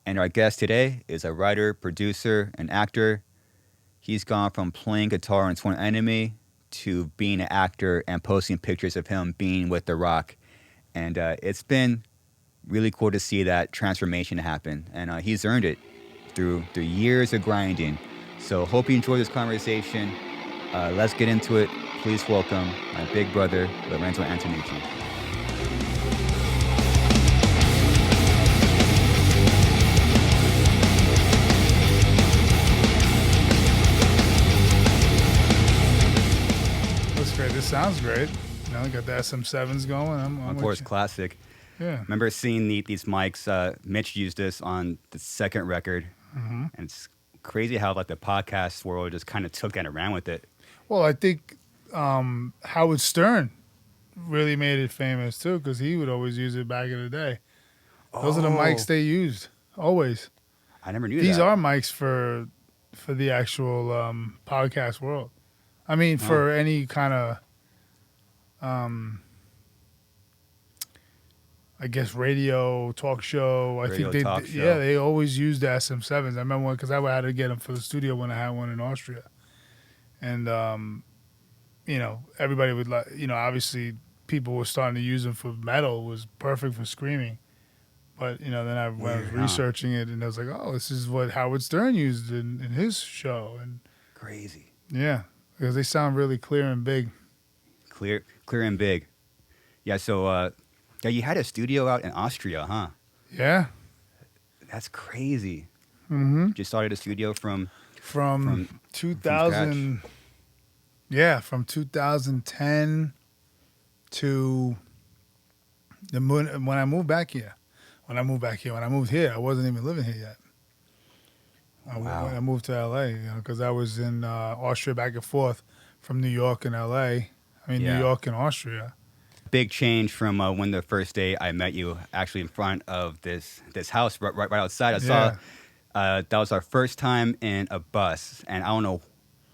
And our guest today is a writer, producer, and actor. He's gone from playing guitar in Sworn Enemy to being an actor and posting pictures of him being with The Rock. And it's been really cool to see that transformation happen. And he's earned it through years of grinding. So hope you enjoy this conversation. Let's get into it. Please welcome my big brother, Lorenzo Antonucci. Looks great. This sounds great. You know, got the SM7s going. I'm Of with course, you. classic. Yeah. Remember seeing these mics. Mitch used this on the second record, and it's crazy how like the podcast world just kind of took it and ran with it. Well, I think Howard Stern really made it famous too, because he would always use it back in the day. Those are the mics they used always. I never knew These that. are mics for the actual podcast world. I mean, for any kind of I guess radio talk show. I Radio think talk show. yeah, they always used the SM7s. I remember one because I had to get them for the studio when I had one in Austria, and you know, everybody would like, you know, obviously people were starting to use them for metal. It was perfect for screaming, but you know, then I was Weird, huh? researching it, and I was like, oh, this is what Howard Stern used in his show, and Crazy, yeah, because they sound really clear and big. clear and big. Yeah. So yeah, you had a studio out in Austria, huh? Yeah. That's crazy. Mm-hmm. Just started a studio from From 2000, yeah, from 2010 to when I moved back here. When I moved here, I wasn't even living here yet. Wow. When I moved to LA, you know, because I was in Austria back and forth from New York and LA. I mean, Yeah. New York and Austria. Big change from when the first day I met you, actually in front of this house right outside. I saw that was our first time in a bus, and I don't know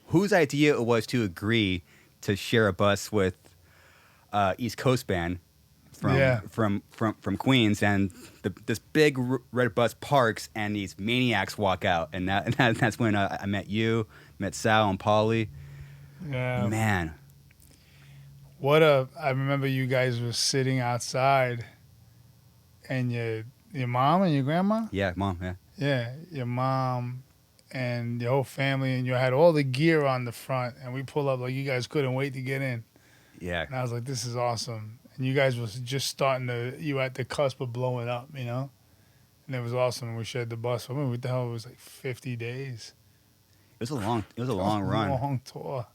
whose idea it was to agree to share a bus with East Coast band from Queens, and this big red bus parks, and these maniacs walk out, and that's when I met you, met Sal and Polly. Yeah. Man, I remember you guys were sitting outside, and your mom and your grandma. yeah, Mom, yeah. Yeah, your mom and your whole family, and you had all the gear on the front, and we pull up like you guys couldn't wait to get in. Yeah, And I was like, this is awesome. And you guys was just you were at the cusp of blowing up, you know? And it was awesome. We shared the bus. I mean, what the hell? It was like 50 days. it was a long run. Long tour.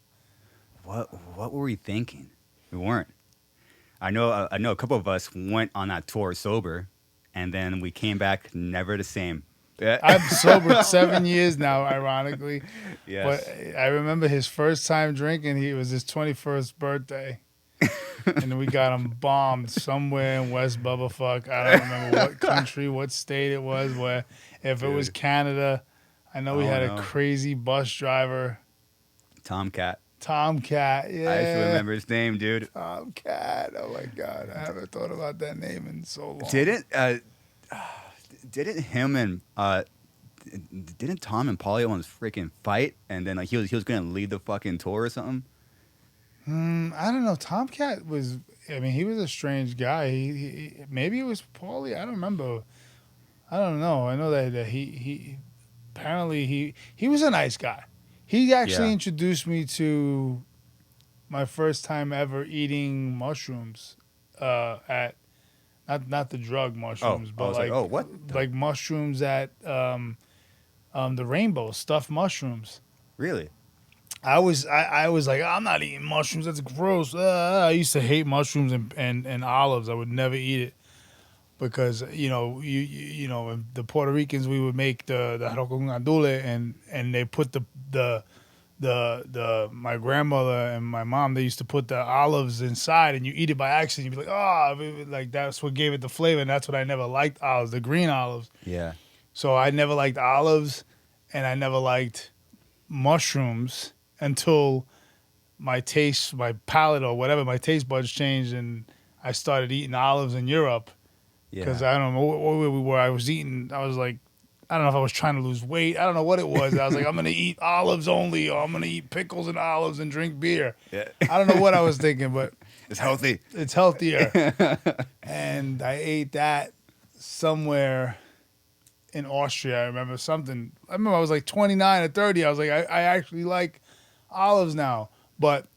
What were we thinking? We weren't. I know a couple of us went on that tour sober, and then we came back never the same. I'm sober 7 years now, ironically. Yes. But I remember his first time drinking. It was his 21st birthday. And we got him bombed somewhere in West Bubblefuck. I don't remember what country, what state it was. Where if it was Canada, I know we had a crazy bus driver. Tomcat. Tomcat, yeah. I used to remember his name, dude. Tomcat. Oh my God, I haven't thought about that name in so long. Didn't him and didn't Tom and Polly almost freaking fight, and then like he was gonna lead the fucking tour or something? I don't know. Tomcat was. I mean, he was a strange guy. He maybe it was Paulie. I don't remember. I don't know. I know that he apparently he was a nice guy. He actually introduced me to my first time ever eating mushrooms at not the drug mushrooms, I but was like what? like mushrooms at the Rainbow stuffed mushrooms. Really? I was like, I'm not eating mushrooms. That's gross. I used to hate mushrooms and olives. I would never eat it because you know the Puerto Ricans, we would make the arroz con andule, and they put the my grandmother and my mom, they used to put the olives inside, and you eat it by accident. You'd be like, oh, like that's what gave it the flavor, and that's what I never liked olives, the green olives. Yeah. So I never liked olives, and I never liked mushrooms until my palate or whatever, my taste buds changed, and I started eating olives in Europe. Yeah. Because I don't know where we were. I was like I don't know if I was trying to lose weight. I don't know what it was. I was like, I'm gonna eat olives only, or I'm gonna eat pickles and olives and drink beer. Yeah. I don't know what I was thinking, but It's healthy. it's healthier. And I ate that somewhere in Austria. I remember something. I remember I was like 29 or 30. I was like, I actually like olives now. But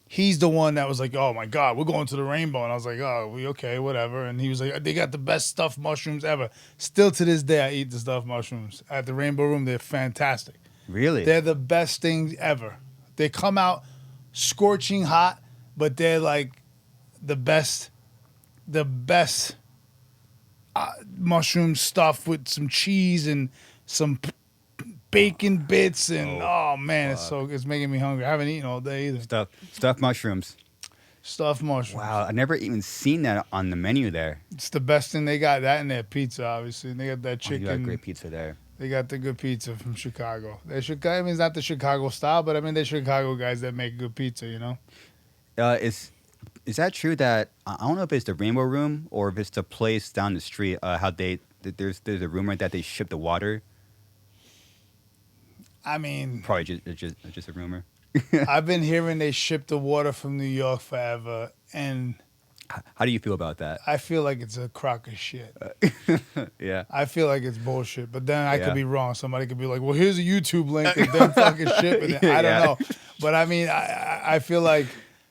he's the one that was like, oh my God, we're going to the Rainbow. And I was like, oh, okay, whatever. And he was like, they got the best stuffed mushrooms ever. Still to this day, I eat the stuffed mushrooms at the Rainbow Room. They're fantastic. Really? They're the best things ever. They come out scorching hot, but they're like the best mushroom stuff with some cheese and some bacon bits and oh man, it's making me hungry. I haven't eaten all day either. Stuffed mushrooms. Stuffed mushrooms. Wow, I never even seen that on the menu there. It's the best thing. They got that in their pizza, obviously. And they got that chicken. You got great pizza there. They got the good pizza from Chicago. I mean, it's not the Chicago style, but I mean, they're Chicago guys that make good pizza, you know? Is that true that, I don't know if it's the Rainbow Room or if it's the place down the street, how there's a rumor that they ship the water? I mean... Probably just a rumor. I've been hearing they ship the water from New York forever, and... How do you feel about that? I feel like it's a crock of shit. Yeah. I feel like it's bullshit, but then I could be wrong. Somebody could be like, well, here's a YouTube link and then fucking shipping it. I don't know. But I mean, I feel like...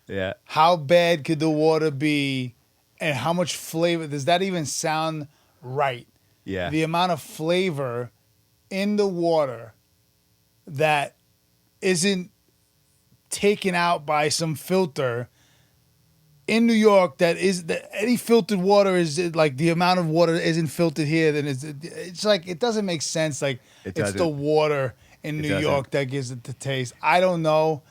Yeah. How bad could the water be, and how much flavor? Does that even sound right? Yeah. The amount of flavor in the water that isn't taken out by some filter in New York. Any filtered water is like the amount of water that isn't filtered here. Then it's like it doesn't make sense. Like it's the water in New York that gives it the taste. I don't know.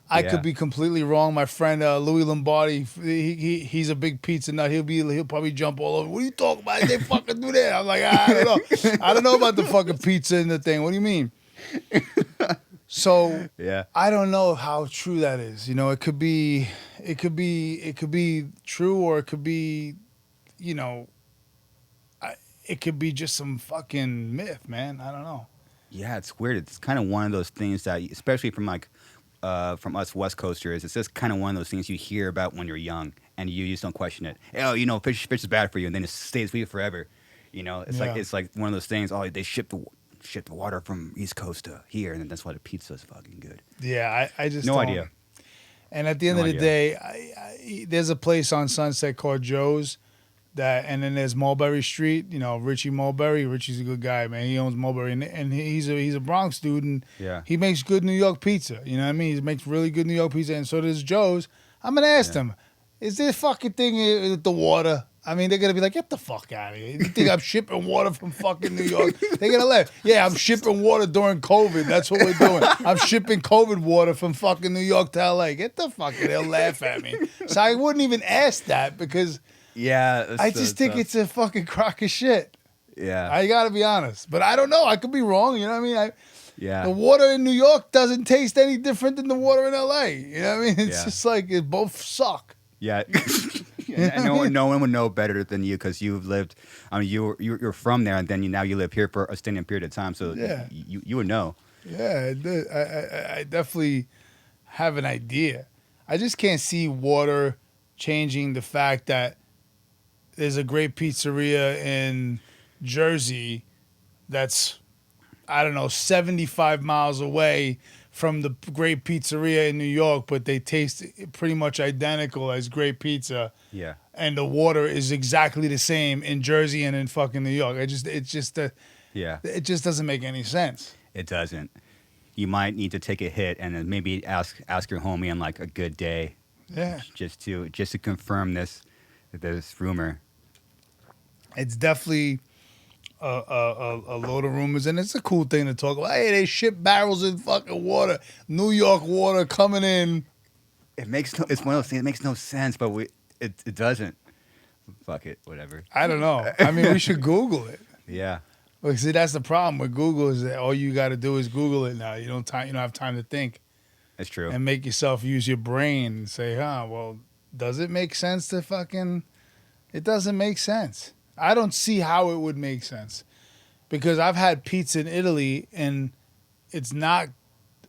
I could be completely wrong. My friend Louis Lombardi, he's a big pizza nut. He'll probably jump all over. What are you talking about? They fucking do that. I'm like, I don't know. I don't know about the fucking pizza and the thing. What do you mean? So I don't know how true that is. You know, it could be true, or it could be, you know, it could be just some fucking myth, man. I don't know. Yeah, it's weird. It's kind of one of those things that, especially from us West Coasters, it's just kind of one of those things you hear about when you're young, and you just don't question it. Oh, you know, fish is bad for you, and then it stays with you forever. You know, it's like one of those things. Oh, they ship the water from East Coast to here, and that's why the pizza is fucking good. Yeah, I just no idea. And at the end of the day, there's a place on Sunset called Joe's. And then there's Mulberry Street, you know, Richie Mulberry. Richie's a good guy, man. He owns Mulberry, and he's a Bronx dude, and he makes good New York pizza. You know what I mean? He makes really good New York pizza, and so does Joe's. I'm gonna ask them, is this fucking thing with the water? I mean, they're gonna be like, get the fuck out of here. You think I'm shipping water from fucking New York? They're gonna laugh. Yeah, I'm shipping water during COVID. That's what we're doing. I'm shipping COVID water from fucking New York to LA. Get the fuck out. They'll laugh at me. So I wouldn't even ask that because. Yeah, I just think it's a fucking crock of shit. Yeah, I gotta be honest, but I don't know. I could be wrong. You know what I mean? The water in New York doesn't taste any different than the water in LA. You know what I mean? It's just like it both suck. Yeah, no one would know better than you because you've lived. I mean, you're from there, and then now you live here for a extended period of time. So you would know. Yeah, I definitely have an idea. I just can't see water changing the fact that. There's a great pizzeria in Jersey that's, I don't know, 75 miles away from the great pizzeria in New York, but they taste pretty much identical as great pizza. Yeah. And the water is exactly the same in Jersey and in fucking New York. It just doesn't make any sense. It doesn't. You might need to take a hit and then maybe ask your homie on like a good day. Yeah. Just to confirm this rumor. It's definitely a load of rumors, and it's a cool thing to talk about. Hey, they ship barrels of fucking water, New York water coming in. It's one of those things. It makes no sense, but it doesn't. Fuck it, whatever. I don't know. I mean, we should Google it. Yeah. Well, see, that's the problem with Google is that all you got to do is Google it now. You don't have time to think. That's true. And make yourself use your brain and say, well, does it make sense to fucking? It doesn't make sense. I don't see how it would make sense. because I've had pizza in Italy and it's not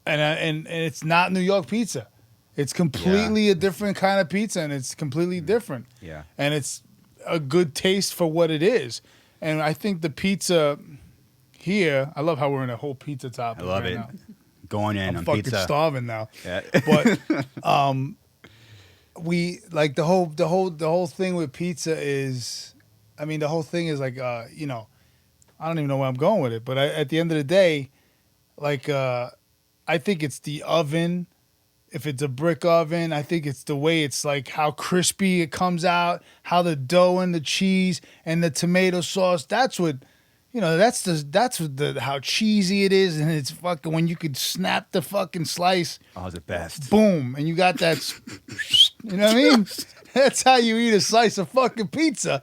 and it's not New York pizza. It's Yeah. completely a different kind of pizza, and it's completely different. Yeah. And it's a good taste for what it is. And I think the pizza here, I love how we're in a whole pizza I topic love right it. now. Going in I'm on fucking pizza. starving now. Yeah. But we like the whole thing with pizza is, I mean, the whole thing is like, you know, I don't even know where I'm going with it. But at the end of the day, like, I think it's the oven. If it's a brick oven, I think it's the way it's like how crispy it comes out, how the dough and the cheese and the tomato sauce. That's what, you know. That's what the how cheesy it is, and it's fucking when you could snap the fucking slice, Oh, the best. boom, and you got that. You know what I mean? That's how you eat a slice of fucking pizza.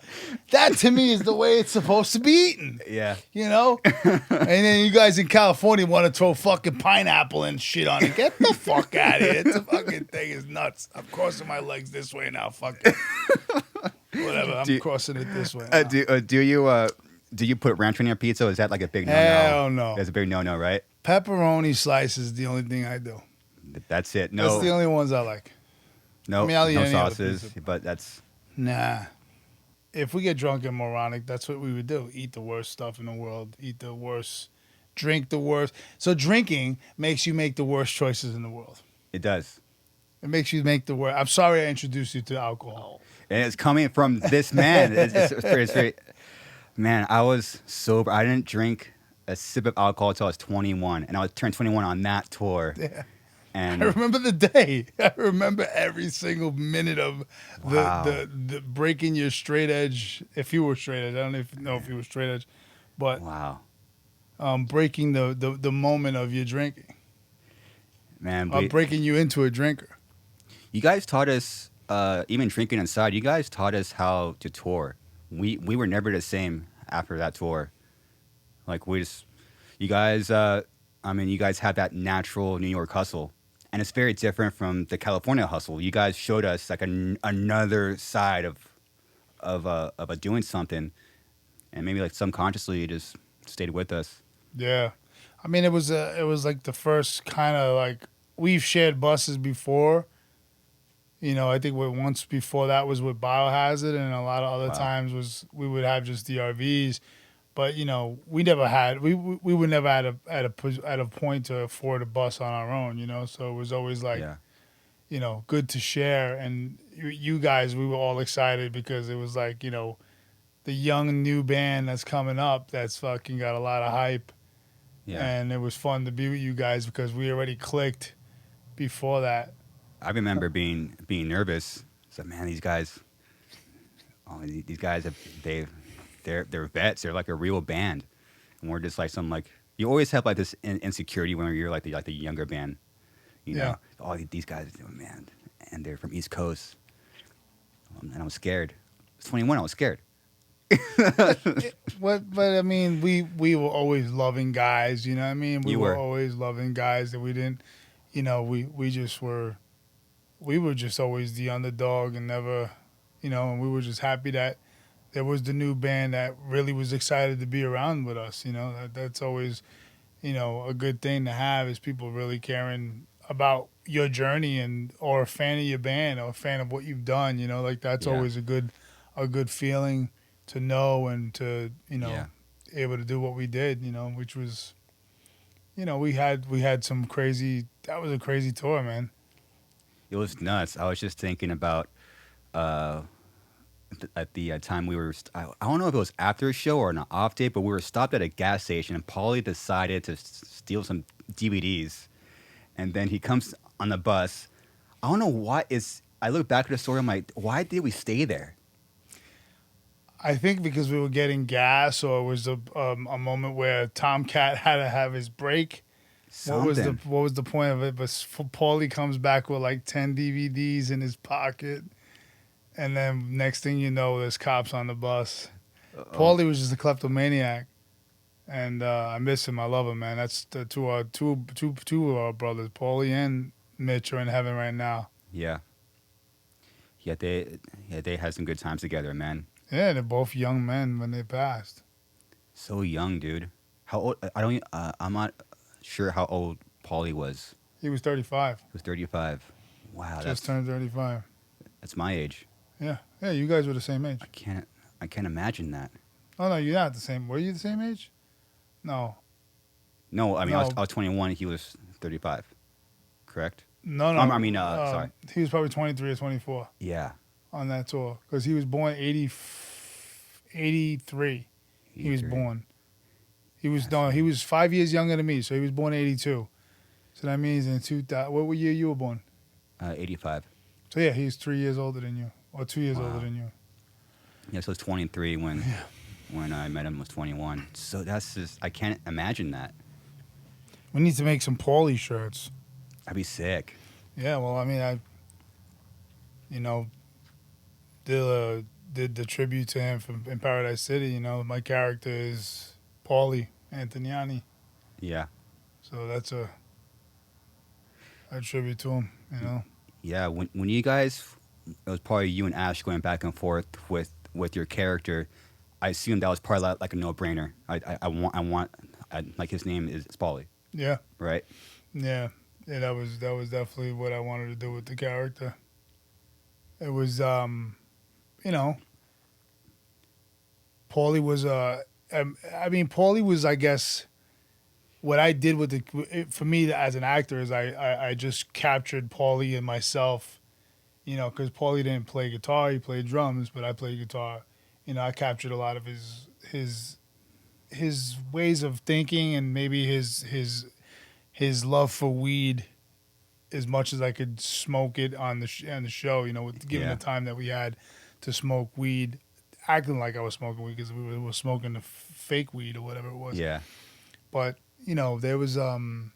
That to me is the way it's supposed to be eaten. Yeah. You know? And then you guys in California want to throw fucking pineapple and shit on it. Get the fuck out of here. It's a fucking thing is nuts. I'm crossing my legs this way now. Fuck it. Whatever. I'm crossing it this way now. Do you put ranch on your pizza? Or is that like a big no-no? Hell no. That's a big no-no, right? Pepperoni slices is the only thing I do. That's it. No. That's the only ones I like. No, I mean, I'll eat no any other sauces, pizza. but that's Nah. If we get drunk and moronic, that's what we would do. Eat the worst stuff in the world. Eat the worst. Drink the worst. So drinking makes you make the worst choices in the world. it does. It makes you make the worst. I'm sorry I introduced you to alcohol. And it's coming from this man. It's very, man, I was sober. I didn't drink a sip of alcohol until I was 21, and I was turned 21 on that tour. Yeah. And I remember the day. I remember every single minute of Wow. the breaking your straight edge. If you were straight edge, I don't know if you were straight edge, but wow, breaking the moment of your drinking, man, breaking you into a drinker. you guys taught us, even drinking inside. You guys taught us how to tour. We were never the same after that tour. Like you guys. I mean, you guys have that natural New York hustle. And it's very different from the California hustle. You guys showed us like another side of doing something, and maybe like subconsciously you just stayed with us. Yeah, I mean it was like the first kind of like we've shared buses before. You know, I think once before that was with Biohazard, and a lot of other Wow. times was we would have just the RVs. But you know, we never had we were never at a point to afford a bus on our own. You know, so it was always like, Yeah, you know, good to share. And you guys, we were all excited because it was like, you know, the young new band that's coming up that's fucking got a lot of hype. yeah. And it was fun to be with you guys because we already clicked before that. I remember being nervous. So man, these guys, these guys they're vets. They're like a real band, and we're just like some like you always have like this insecurity when you're like the younger band. You know, oh these guys, man, and they're from East Coast, and I was scared. I was 21. I was scared. But I mean, we were always loving guys. You know what I mean? We were always loving guys that we didn't. You know, we were just always the underdog and never, you know, and we were just happy that there was the new band that really was excited to be around with us. You know, that's always, you know, a good thing to have is people really caring about your journey and or a fan of your band or a fan of what you've done. You know, like that's always a good feeling to know and to, you know, able to do what we did. You know, which was, you know, we had some crazy. That was a crazy tour, man. It was nuts. I was just thinking about at the time we were. I don't know if it was after a show or an off day, but we were stopped at a gas station, and Paulie decided to steal some DVDs, and then he comes on the bus. I don't know why. I look back at the story. I'm like, why did we stay there? I think because we were getting gas, or it was a moment where Tomcat had to have his break. Something. What was the point of it? But Paulie comes back with like 10 DVDs in his pocket, and then next thing you know, there's cops on the bus. Paulie was just a kleptomaniac, and I miss him. I love him, man. That's the two of our brothers, Paulie and Mitch, are in heaven right now. Yeah. Yeah, they had some good times together, man. Yeah, they're both young men when they passed. So young, dude. How old? I don't. I'm not sure how old Paulie was. He was 35. He was 35. Wow, Just turned 35. that's my age. Yeah. Yeah, you guys were the same age. I can't imagine that. Oh, no, you're not the same. Were you the same age? No. No, I mean No. I was 21. He was 35. Correct. No, no. Sorry. He was probably 23 or 24 Yeah. on that tour because he was born 83. He was 83. born. He was 5 years younger than me, so he was born 82. So that means in 2000, what year you were born? 85. So yeah, he's 3 years older than you, or 2 years Wow. older than you. Yeah, so I was 23 when I met him. Was 21. So that's just I can't imagine that. We need to make some Paulie shirts. That'd be sick. Yeah, well, I mean, you know, did the tribute to him from in Paradise City. You know, my character is Paulie Antoniani, Yeah. so that's a tribute to him. You know. Yeah. When you guys, it was probably you and Ash going back and forth with your character. I assumed that was probably like a no-brainer. I want like his name is Paulie, Yeah. right? Yeah. Yeah. That was definitely what I wanted to do with the character. It was, you know, Paulie was Paulie was, I guess, what I did with for me as an actor is I just captured Paulie and myself, you know, because Paulie didn't play guitar, he played drums, but I played guitar. You know, I captured a lot of his ways of thinking and maybe his love for weed as much as I could smoke it on the show, you know, given the time that we had to smoke weed, acting like I was smoking weed because we were smoking the fake weed or whatever it was. Yeah. But, you know, there was, you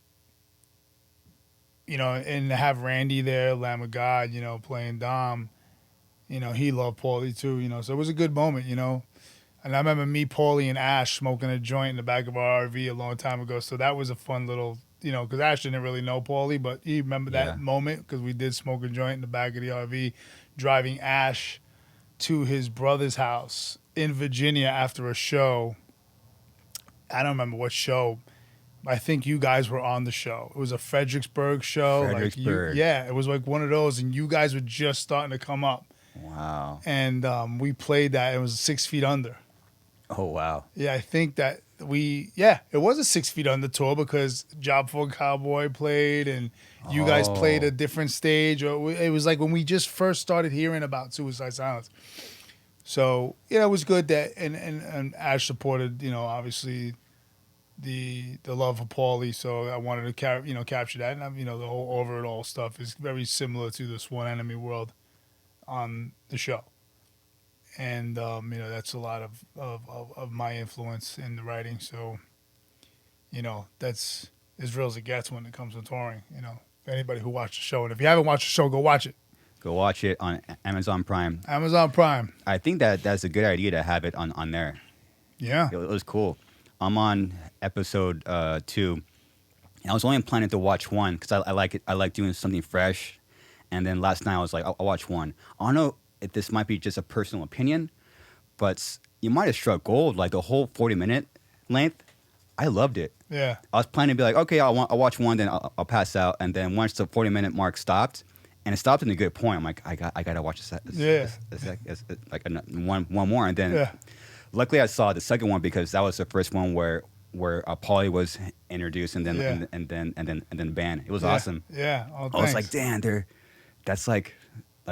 know, and to have Randy there, Lamb of God, you know, playing Dom, you know, he loved Paulie too, you know, so it was a good moment, you know. And I remember me, Paulie, and Ash smoking a joint in the back of our RV a long time ago. So that was a fun little, you know, because Ash didn't really know Paulie, but he remembered that moment because we did smoke a joint in the back of the RV, driving Ash to his brother's house in Virginia after a show. I don't remember what show. I think you guys were on the show. It was a Fredericksburg show. Fredericksburg. It was like one of those, and you guys were just starting to come up. Wow. And we played that. It was 6 Feet Under. Oh wow. Yeah, I think that it was a 6 Feet Under tour because Job for a Cowboy played and you guys played a different stage. Or it was like when we just first started hearing about Suicide Silence. So yeah, it was good that and Ash supported, you know, obviously the love for Paulie. So I wanted to capture that, and you know, the whole Over It All stuff is very similar to the Sworn Enemy world on the show. And you know, that's a lot of my influence in the writing. So, you know, that's as real as it gets when it comes to touring. You know, anybody who watched the show, and if you haven't watched the show, go watch it. Go watch it on Amazon Prime. Amazon Prime. I think that's a good idea to have it on there. Yeah. It was cool. I'm on episode 2. And I was only planning to watch 1 because I like it. I like doing something fresh. And then last night I was like, I'll watch 1. I don't know if this might be just a personal opinion, but you might have struck gold. Like the whole 40-minute length, I loved it. Yeah. I was planning to be like, okay, I'll watch 1, then I'll pass out. And then once the 40-minute mark stopped, and it stopped in a good point, I'm like, I gotta watch like one more. And then luckily I saw the second one because that was the first one where Paulie was introduced and then and then band. It was awesome. Yeah. Oh, I was like, damn, that's like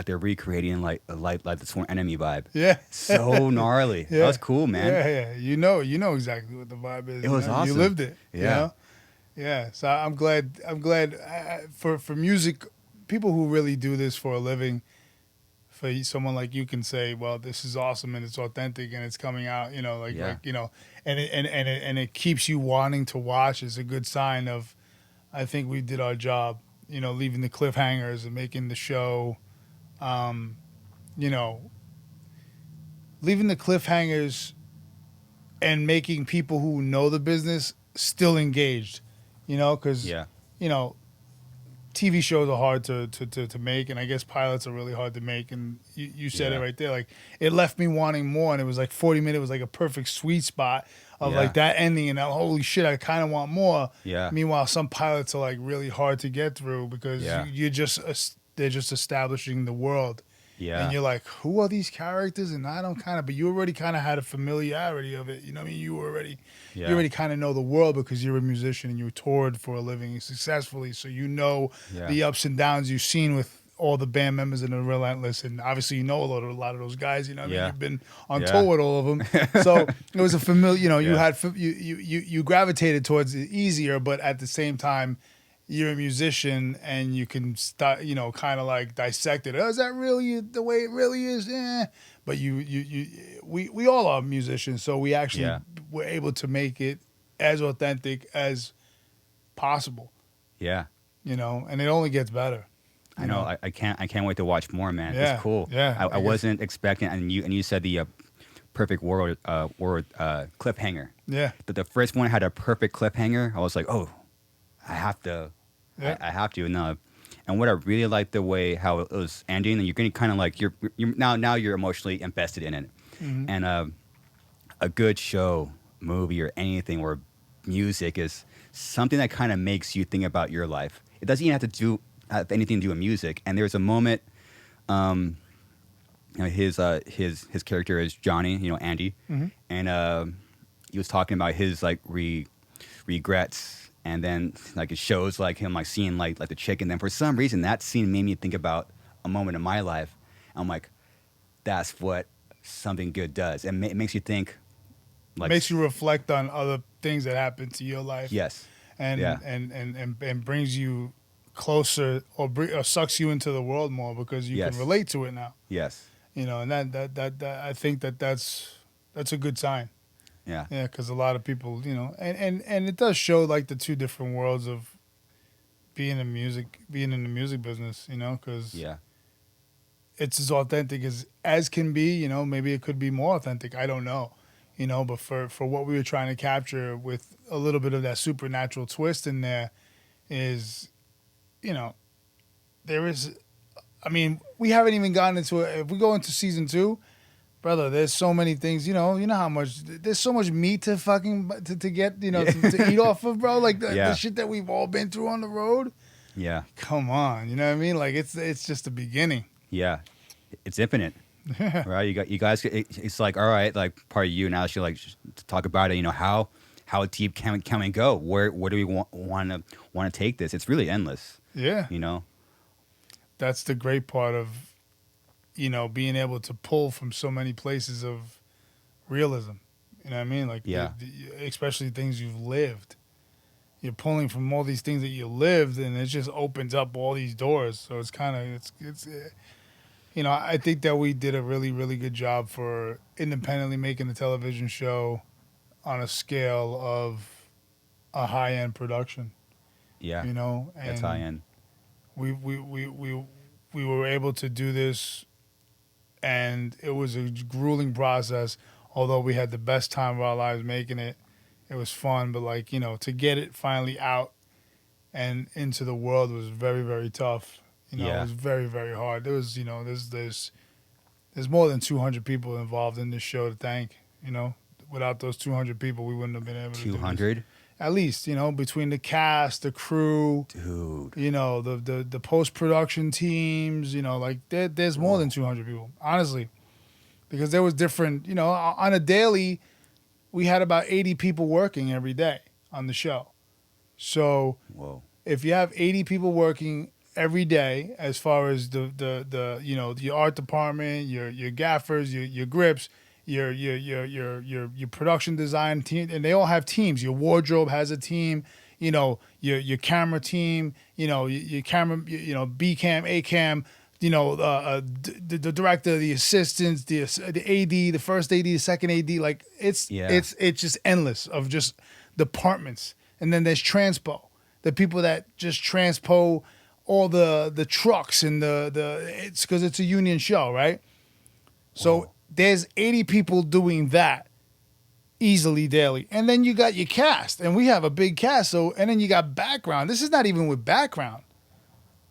they're recreating like the Sworn Enemy vibe. Yeah. So gnarly. Yeah. That was cool, man. Yeah. You know exactly what the vibe is. It was awesome. You lived it. Yeah. You know? Yeah. So I'm glad for music, people who really do this for a living, for someone like you can say, well, this is awesome and it's authentic and it's coming out, you know, like you know, and it keeps you wanting to watch is a good sign of, I think we did our job, you know, leaving the cliffhangers and making the show, you know, leaving the cliffhangers and making people who know the business still engaged, you know, because, you know, TV shows are hard to make, and I guess pilots are really hard to make. And you said it right there. Like, it left me wanting more, and it was like 40 minutes was like a perfect sweet spot of like that ending, and holy shit, I kind of want more. Yeah. Meanwhile, some pilots are like really hard to get through because they're just establishing the world. Yeah. And you're like, who are these characters? And I don't but you already kind of had a familiarity of it. You know what I mean? You already kind of know the world because you're a musician and you toured for a living successfully. So you know the ups and downs you've seen with all the band members in the Relentless. And obviously you know a lot of those guys. You know what I mean? You've been on tour with all of them. So it was a familiar, you know, you gravitated towards it easier, but at the same time, you're a musician and you can start, you know, kind of like dissect it. Oh, is that really the way it really is? But we all are musicians, so we actually were able to make it as authentic as possible. Yeah. You know, and it only gets better. I know. I can't wait to watch more, man. Yeah. It's cool. Yeah. I wasn't expecting, and you said the perfect word cliffhanger. Yeah. The first one had a perfect cliffhanger. I was like, oh, I have to. Yeah. I have to. And what I really liked the way how it was ending, and you're getting kind of like you're now you're emotionally invested in it. Mm-hmm. And a good show, movie, or anything where music is something that kind of makes you think about your life. It doesn't even have anything to do with music. And there's a moment, you know, his character is Johnny, you know, Andy, and he was talking about his like regrets. And then, like, it shows, like, him, like, seeing, like the chick. And then for some reason, that scene made me think about a moment in my life. I'm like, that's what something good does. And it makes you think. Like, makes you reflect on other things that happen to your life. Yes. And brings you closer or sucks you into the world more because you can relate to it now. Yes. You know, and that I think that's a good sign. Yeah. Yeah, because a lot of people, you know, and it does show like the two different worlds of being in the music business, you know, because it's as authentic as can be, you know, maybe it could be more authentic. I don't know, you know, but for what we were trying to capture with a little bit of that supernatural twist in there is, you know, there is, I mean, we haven't even gotten into it. If we go into season 2, brother, there's so many things, you know how much, there's so much meat to fucking, to get, you know, to eat off of, bro. Like the shit that we've all been through on the road. Yeah. Come on. You know what I mean? Like it's just the beginning. Yeah. It's infinite. Right? You guys, it's like, all right, like part of you now should like talk about it, you know, how deep can we go? Where do we want to take this? It's really endless. Yeah. You know? That's the great part of, you know, being able to pull from so many places of realism. You know what I mean? Like, especially things you've lived. You're pulling from all these things that you lived, and it just opens up all these doors. So it's kind of, it's you know, I think that we did a really, really good job for independently making a television show on a scale of a high-end production. Yeah. You know? And that's high-end. We were able to do this, and it was a grueling process. Although we had the best time of our lives making it, it was fun. But like, you know, to get it finally out and into the world was very, very tough. You know, it was very, very hard. There was, you know, there's more than 200 people involved in this show to thank. You know, without those 200 people, we wouldn't have been able to. 200. At least, you know, between the cast, the crew, dude, you know, the post-production teams, you know, like there's more than 200 people, honestly, because there was different, you know, on a daily, we had about 80 people working every day on the show. So if you have 80 people working every day, as far as the you know, your art department, your gaffers, your grips, your production design team, and they all have teams. Your wardrobe has a team, you know, your camera team, you know, your camera, you know, B cam, A cam, you know, the director, the assistants, the AD, the first AD, the second AD, like it's just endless of just departments. And then there's transpo, the people that just transpo all the trucks and it's because it's a union show, right? So there's 80 people doing that easily daily. And then you got your cast, and we have a big cast. So, and then you got background. This is not even with background.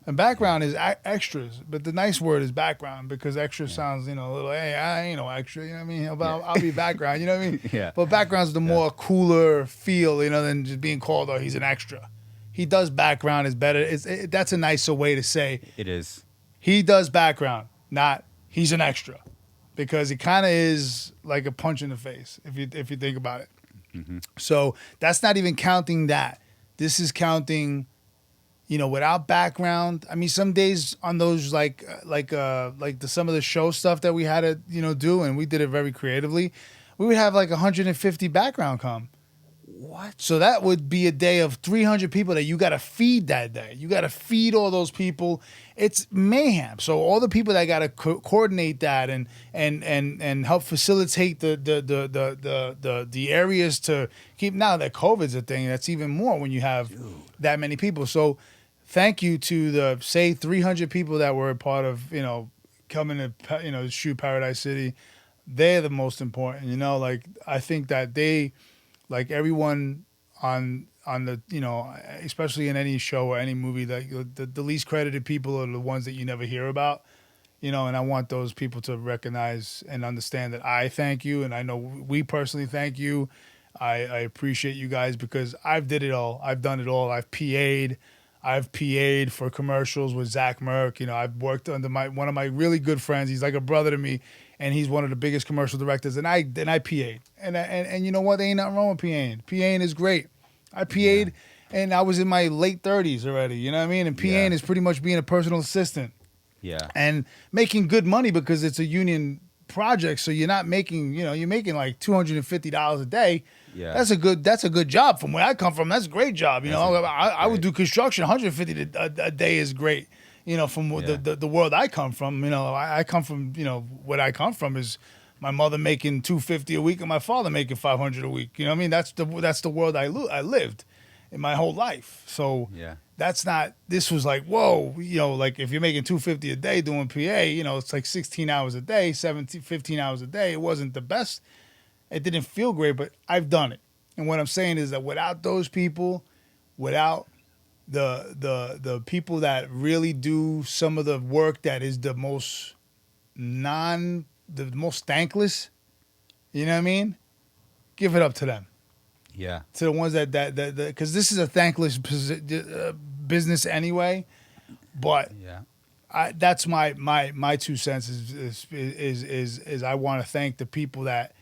And background is extras, but the nice word is background because extra sounds, a little, hey, I ain't no extra, you know what I mean? But I'll be background, you know what I mean? Yeah. But background's the more cooler feel, than just being called, oh, he's an extra. He does background is better. That's a nicer way to say It is. he does background, not he's an extra, because it kind of is like a punch in the face if you think about it. Mm-hmm. So that's not even counting that. This is counting, without background. I mean, some days on those some of the show stuff that we had to do, and we did it very creatively. We would have like 150 background come. What? So that would be a day of 300 people that you got to feed that day. You got to feed all those people. It's mayhem. So all the people that got to coordinate that and help facilitate the areas to keep. Now that COVID's a thing, that's even more when you have that many people. So thank you to the 300 people that were a part of coming to shoot Paradise City. They're the most important. I think that they. Like everyone on the, especially in any show or any movie, the least credited people are the ones that you never hear about, and I want those people to recognize and understand that I thank you, and I know we personally thank you. I appreciate you guys because I've did it all. I've done it all. I've PA'd for commercials with Zach Merck. I've worked under one of my really good friends. He's like a brother to me. And he's one of the biggest commercial directors. And I PA'd. And you know what? There ain't nothing wrong with PA'ing. PA'ing is great. I PA'd and I was in my late 30s already. You know what I mean? And PA'ing is pretty much being a personal assistant. Yeah. And making good money because it's a union project. So you're not making, you're making like $250 a day. Yeah. That's a good job. From where I come from, that's a great job. I would do construction. 150 a day is great. From the world I come from, I come from, what I come from is my mother making $250 a week and my father making $500 a week. You know what I mean? That's the world I lived in my whole life. So this was like, whoa, like if you're making $250 a day doing PA, it's like 16 hours a day, 15 hours a day. It wasn't the best. It didn't feel great, but I've done it. And what I'm saying is that without those people, without the people that really do some of the work that is the most thankless, you know what I mean? Give it up to them. Yeah. To the ones that because this is a thankless business anyway, but that's my 2 cents is I want to thank the people that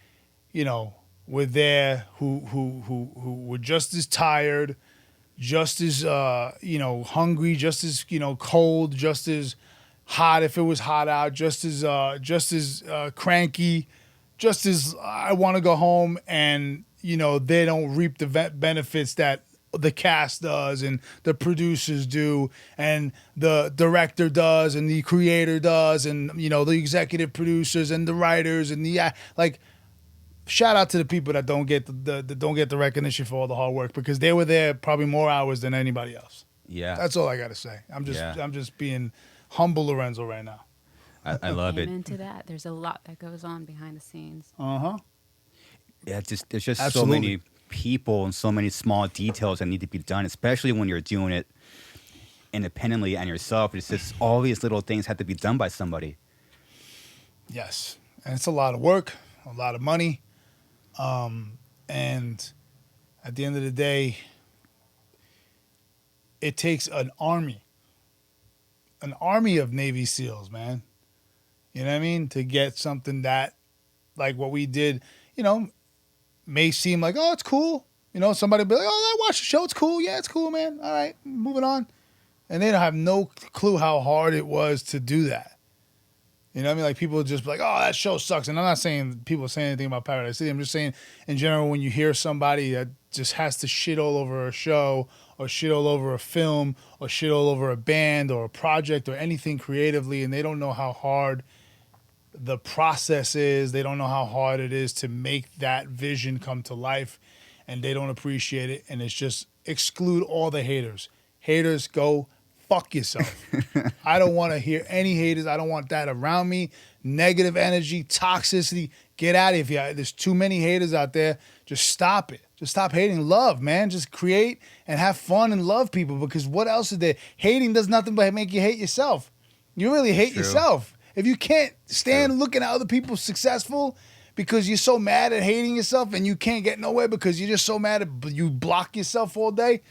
were there who were just as tired, just as hungry, just as cold, just as hot if it was hot out, just as cranky, just as I want to go home, and they don't reap the benefits that the cast does and the producers do and the director does and the creator does and the executive producers and the writers and shout out to the people that don't get the recognition for all the hard work because they were there probably more hours than anybody else. Yeah. That's all I got to say. I'm just being humble Lorenzo right now. I love it. Into that, there's a lot that goes on behind the scenes. Uh-huh. Yeah, there's just Absolutely. so many people and so many small details that need to be done, especially when you're doing it independently and yourself. It's just all these little things have to be done by somebody. Yes. And it's a lot of work, a lot of money. And at the end of the day, it takes an army of Navy SEALs, man. You know what I mean? To get something that, like what we did, may seem like, oh, it's cool. Somebody be like, oh, I watched the show. It's cool. Yeah, it's cool, man. All right, moving on. And they don't have no clue how hard it was to do that. You know what I mean? Like people just be like, oh, that show sucks. And I'm not saying people say anything about Paradise City. I'm just saying in general, when you hear somebody that just has to shit all over a show or shit all over a film or shit all over a band or a project or anything creatively, and they don't know how hard the process is, they don't know how hard it is to make that vision come to life, and they don't appreciate it, and it's just exclude all the haters. Haters, go fuck yourself. I don't want to hear any haters. I don't want that around me. Negative energy, toxicity. Get out of here. There's too many haters out there. Just stop it. Just stop hating. Love, man. Just create and have fun and love people, because what else is there? Hating does nothing but make you hate yourself. You really hate yourself. If you can't stand looking at other people successful because you're so mad at hating yourself and you can't get nowhere because you're just so mad at you block yourself all day,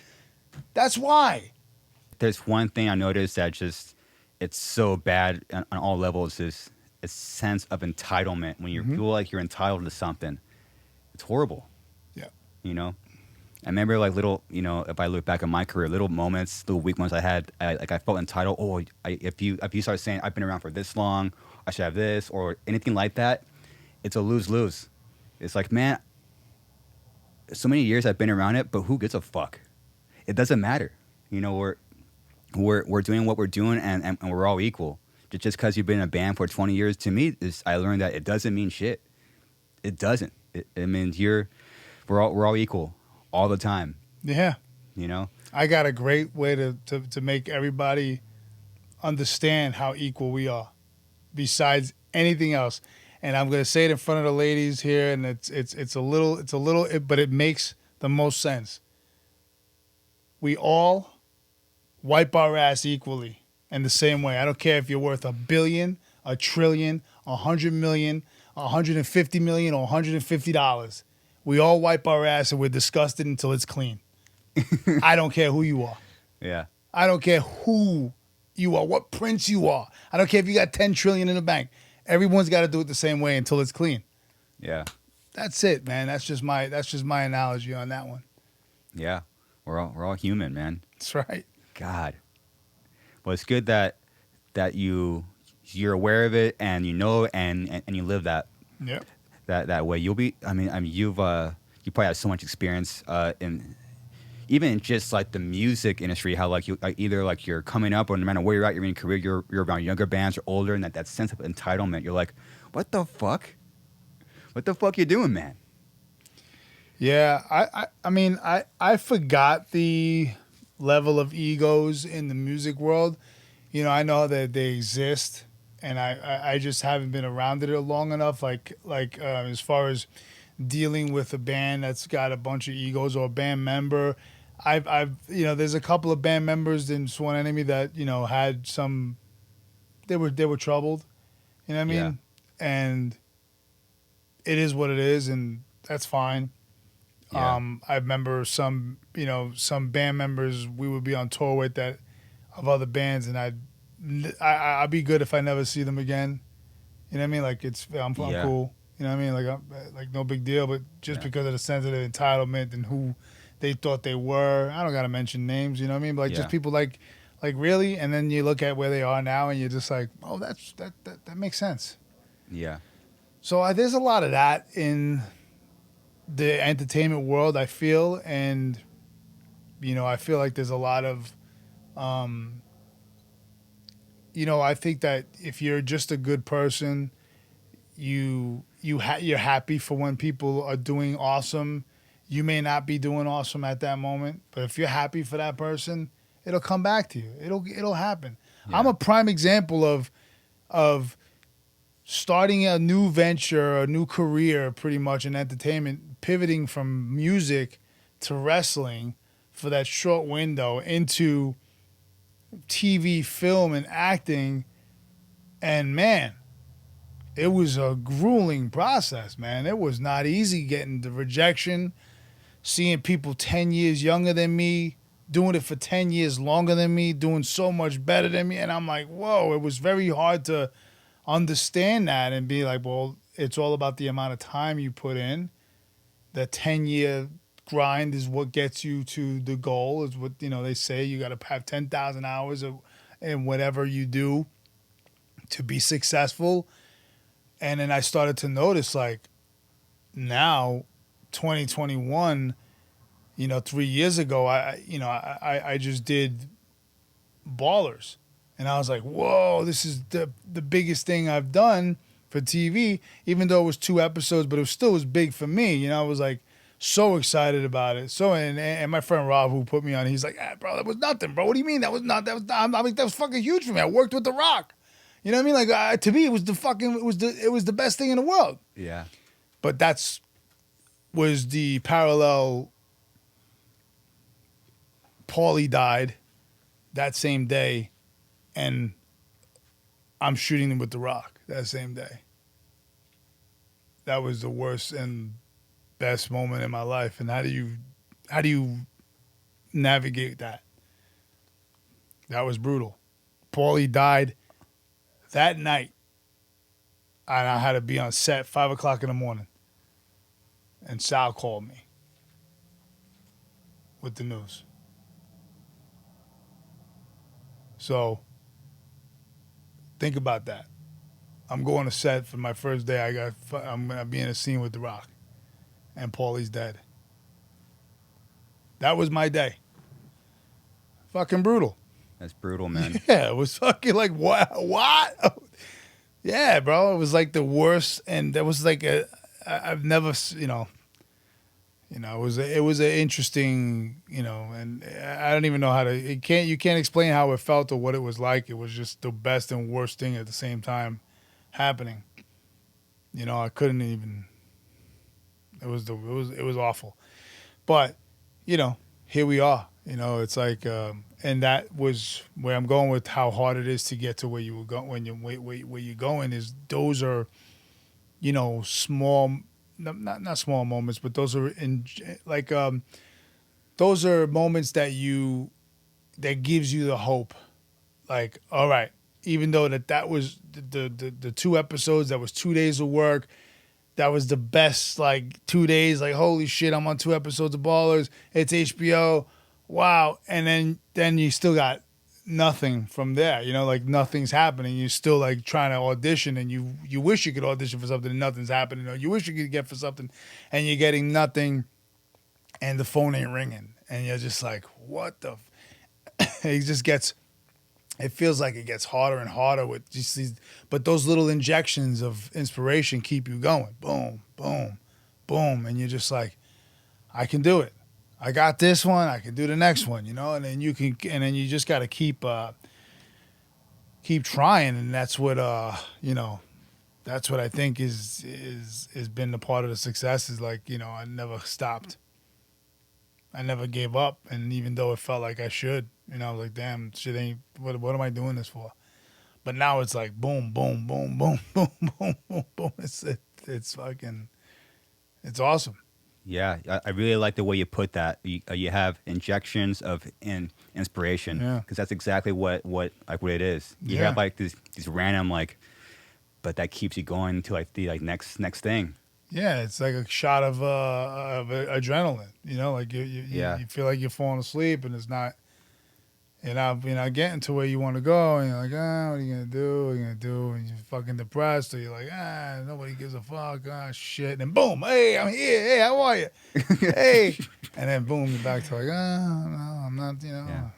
that's why. There's one thing I noticed that just it's so bad on all levels is a sense of entitlement. When you feel like you're entitled to something, it's horrible. Yeah. You know, I remember like little, you know, if I look back at my career, little moments, little weak moments I had, I felt entitled. Oh, if you start saying I've been around for this long, I should have this or anything like that, it's a lose-lose. It's like, man, so many years I've been around it, but who gives a fuck? It doesn't matter. You know, we're doing what we're doing, and we're all equal. Just because you've been in a band for 20 years, to me, I learned that it doesn't mean shit. It doesn't. It means we're all equal all the time. Yeah. You know? I got a great way to make everybody understand how equal we are, besides anything else. And I'm gonna say it in front of the ladies here, and it's a little, but it makes the most sense. We all wipe our ass equally in the same way. I don't care if you're worth $1 billion, $1 trillion, 100 million, 150 million, or $150. We all wipe our ass and we're disgusted until it's clean. I don't care who you are. Yeah. I don't care who you are, what prince you are. I don't care if you got 10 trillion in the bank. Everyone's got to do it the same way until it's clean. Yeah. That's it, man. That's just my analogy on that one. Yeah. We're all human, man. That's right. God. Well, it's good that you're aware of it and you know and you live that. Yeah. That way. You probably have so much experience in even just like the music industry, how like you either like you're coming up or no matter where you're at, you're in your career, you're around younger bands or older, and that sense of entitlement, you're like, what the fuck? What the fuck you doing, man? Yeah, I mean, I forgot the level of egos in the music world. You know, I know that they exist, and I just haven't been around it long enough. Like as far as dealing with a band that's got a bunch of egos or a band member, I've you know, there's a couple of band members in Sworn Enemy that, you know, had some, they were troubled. You know what I mean? Yeah. And it is what it is, and that's fine. Yeah. I remember some band members we would be on tour with that of other bands, and I'd be good if I never see them again. You know what I mean? Like I'm cool. You know what I mean? Like no big deal. But just because of the sensitive entitlement and who they thought they were, I don't gotta mention names. You know what I mean? But just people like really, and then you look at where they are now, and you're just like, oh, that makes sense. Yeah. So there's a lot of that in the entertainment world, I feel, and you know, I feel like there's a lot of, you know, I think that if you're just a good person, you're happy for when people are doing awesome. You may not be doing awesome at that moment, but if you're happy for that person, it'll come back to you. It'll happen. Yeah. I'm a prime example of starting a new venture, a new career, pretty much in entertainment, pivoting from music to wrestling for that short window into TV, film, and acting. And man, it was a grueling process, man. It was not easy getting the rejection, seeing people 10 years younger than me, doing it for 10 years longer than me, doing so much better than me. And I'm like, whoa, it was very hard to understand that and be like, well, it's all about the amount of time you put in. The 10-year grind is what gets you to the goal, is what, you know, they say. You got to have 10,000 hours in whatever you do to be successful. And then I started to notice, like, now, 2021, you know, 3 years ago, I just did Ballers. And I was like, whoa, this is the biggest thing I've done for TV, even though it was 2 episodes, but it still was big for me. You know, I was like so excited about it. So, and my friend Rob, who put me on, he's like, bro, that was nothing, bro. What do you mean? That was fucking huge for me. I worked with The Rock. You know what I mean? Like, to me, it was the best thing in the world. Yeah. But that's was the parallel. Paulie died that same day, and I'm shooting him with The Rock that same day. That was the worst and best moment in my life. And how do you navigate that? That was brutal. Paulie died that night, and I had to be on set 5:00 in the morning. And Sal called me with the news. So think about that. I'm going to set for my first day. I'm gonna be in a scene with The Rock, and Paulie's dead. That was my day. Fucking brutal. That's brutal, man. Yeah, it was fucking like what? Yeah, bro, it was like the worst, and that was like I've never, it was an interesting, and I don't even know how to. You can't explain how it felt or what it was like. It was just the best and worst thing at the same time happening. I couldn't even. It was awful, but here we are. It's like, and that was where I'm going with how hard it is to get to where you were going. Where you're going is those are, small. Not small moments, but those are those are moments that gives you the hope. Like, all right, even though that was the 2 episodes, that was 2 days of work, that was the best 2 days. Like, holy shit, I'm on 2 episodes of Ballers. It's HBO, wow, and then you still got nothing from there. Nothing's happening. You're still trying to audition, and you wish you could audition for something and nothing's happening. Or you wish you could get for something and you're getting nothing, and the phone ain't ringing, and you're just like, what the? It feels like it gets harder and harder with just these. But those little injections of inspiration keep you going. Boom, boom, boom, and you're just like, I can do it. I got this one. I can do the next one, and then you just got to keep trying, and that's what that's what I think is been the part of the success. Is I never stopped. I never gave up, and even though it felt like I should, I was like, damn, shit ain't. What am I doing this for? But now it's like boom, boom, boom, boom, boom, boom, boom, boom. It's fucking, it's awesome. Yeah, I really like the way you put that. You have injections of inspiration, because that's exactly what it is. You have these random but that keeps you going to the next thing. Yeah, it's like a shot of adrenaline. You feel like you're falling asleep, and it's not. You're not getting to where you want to go, and you're like, what are you gonna do? What are you gonna do? And you're fucking depressed, or you're like, nobody gives a fuck, shit. And then boom, hey, I'm here. Hey, how are you? Hey, and then boom, you're back to no, I'm not.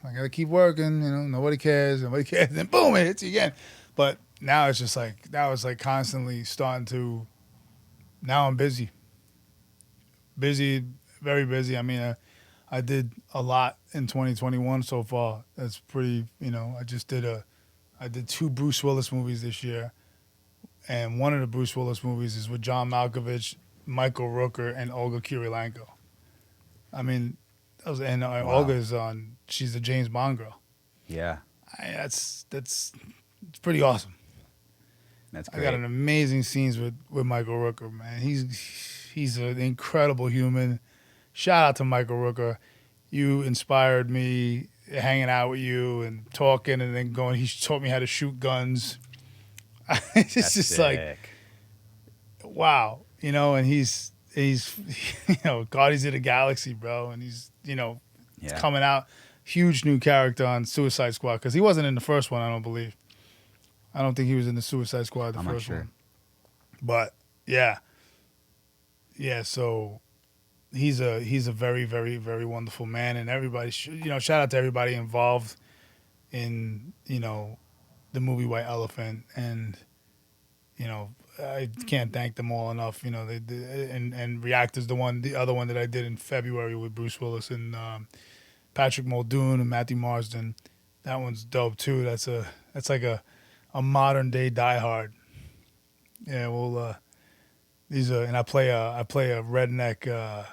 I gotta keep working. Nobody cares. Nobody cares. And then boom, it hits you again. But now it's just constantly starting to. Now I'm busy, very busy. I mean, I did a lot in 2021 so far. That's pretty, I did 2 Bruce Willis movies this year. And one of the Bruce Willis movies is with John Malkovich, Michael Rooker, and Olga Kurylenko. I mean, wow. Olga's she's the James Bond girl. Yeah. It's pretty awesome. That's great. I got an amazing scenes with Michael Rooker, man. He's an incredible human. Shout out to Michael Rooker. You inspired me hanging out with you and talking and then going. He taught me how to shoot guns. It's That's just sick. wow, and he's Guardians of the Galaxy, bro, and he's coming out, huge new character on Suicide Squad, because he wasn't in the first one, I don't believe. I don't think he was in the Suicide Squad, I'm first not sure. one. But yeah, so he's a very, very, very wonderful man, and everybody shout out to everybody involved in the movie White Elephant, and I can't thank them all enough. And React is the other one that I did in February with Bruce Willis and Patrick Muldoon and Matthew Marsden. That one's dope too. That's like a modern day Die Hard. Yeah, And I play a redneck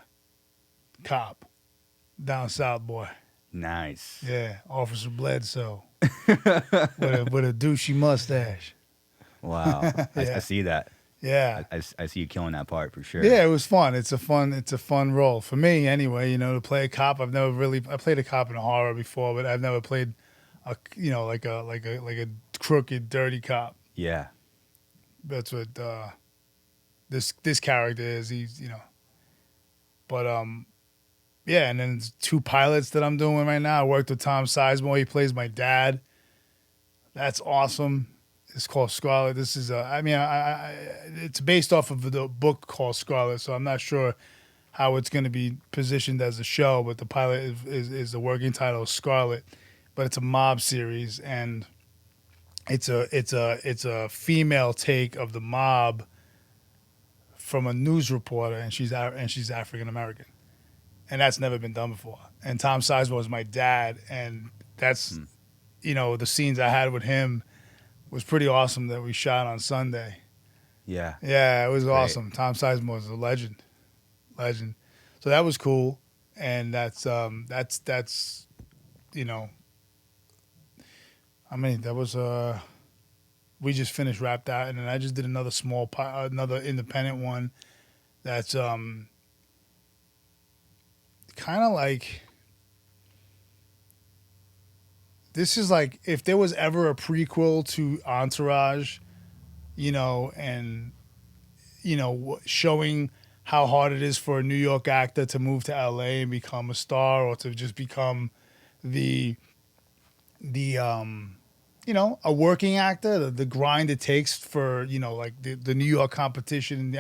cop down south, boy. Nice. Yeah, Officer Bledsoe with a douchey mustache. Wow. I Yeah, see that. yeah, I see you killing that part for sure. yeah. It was fun. It's a fun role for me anyway. You know, to play a cop. I played a cop in a horror before, but I've never played like a crooked, dirty cop. Yeah. That's what this character is. But yeah. And then there's 2 pilots that I'm doing right now. I worked with Tom Sizemore. He plays my dad. That's awesome. It's called Scarlet. This is it's based off of the book called Scarlet, so I'm not sure how it's going to be positioned as a show. But the pilot is the working title, Scarlet. But it's a mob series, and it's a female take of the mob from a news reporter, and she's African American, and that's never been done before. And Tom Sizemore is my dad, and that's the scenes I had with him was pretty awesome that we shot on Sunday. Yeah. Yeah, it was Great. awesome. Tom Sizemore is a legend. So that was cool, and that's that was we just finished wrapped out, and then I just did another another independent one that's kind of like. This is like if there was ever a prequel to Entourage, and showing how hard it is for a New York actor to move to LA and become a star, or to just become the a working actor, the grind it takes for like the New York competition.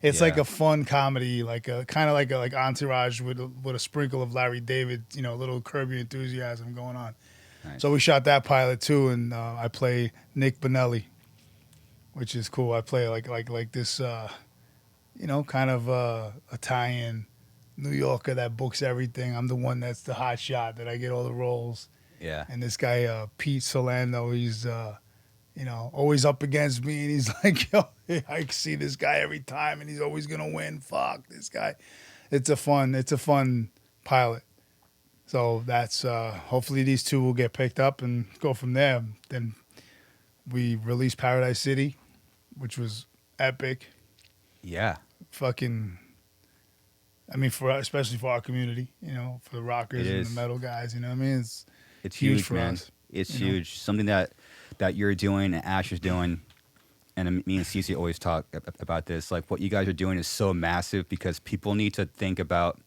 It's like a fun comedy, like a kind of like Entourage with a sprinkle of Larry David, a little Curb Your Enthusiasm going on. Nice. So we shot that pilot too, and I play Nick Bonelli, which is cool. I play like this, kind of Italian New Yorker that books everything. I'm the one that's the hot shot that I get all the roles. Yeah. And this guy Pete Solano, he's always up against me, and he's like, yo, I see this guy every time, and he's always gonna win. Fuck this guy. It's a fun pilot. So that's hopefully these 2 will get picked up and go from there. Then we released Paradise City, which was epic. Yeah. Fucking, especially for our community, for the rockers and the metal guys. You know what I mean? It's huge huge, for man. us. It's huge. Something that you're doing and Ash is doing, and me and Cece always talk about this. Like what you guys are doing is so massive because people need to think about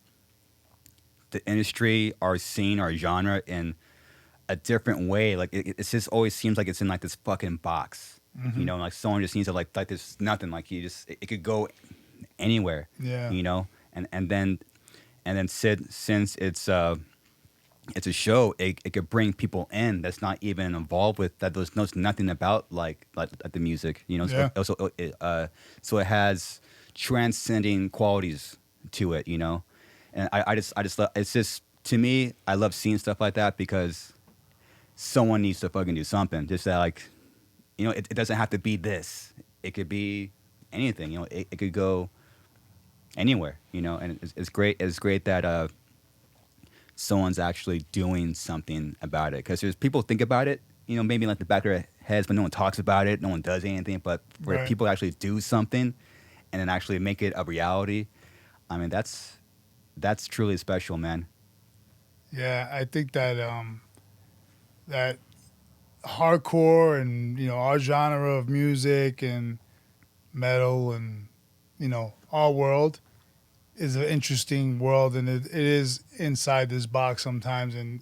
the industry, our scene, our genre in a different way. Like it just always seems like it's in like this fucking box, like someone just needs to like there's nothing, like it could go anywhere, and then since it's a show, it could bring people in that's not even involved with that, knows nothing about like the music, so it has transcending qualities to it, And I just love, it's just, to me, I love seeing stuff like that because someone needs to fucking do something. Just that, like, it doesn't have to be this. It could be anything, it could go anywhere, and it's great. It's great that someone's actually doing something about it. Because there's people think about it, maybe in like the back of their heads, but no one talks about it. No one does anything. But for people to actually do something and then actually make it a reality, I mean, that's truly special, man. Yeah, I think that that hardcore and our genre of music and metal and our world is an interesting world, and it is inside this box sometimes, and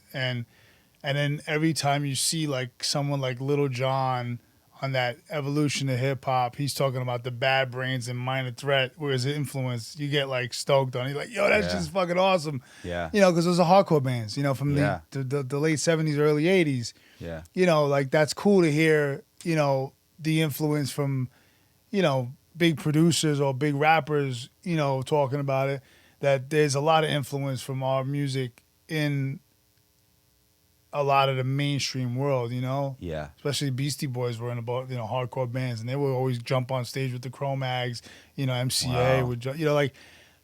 then every time you see like someone like Little John on that evolution of hip hop, he's talking about the Bad Brains and Minor Threat, where his influence, you get like stoked on. He's like, yo, that's just fucking awesome. Yeah. Because those are hardcore bands, from the late 70s, early 80s. Yeah. Like that's cool to hear, the influence from, big producers or big rappers, talking about it, that there's a lot of influence from our music in a lot of the mainstream world, you know. Yeah. Especially Beastie Boys were in about hardcore bands, and they would always jump on stage with the Cro-Mags. MCA Wow. would like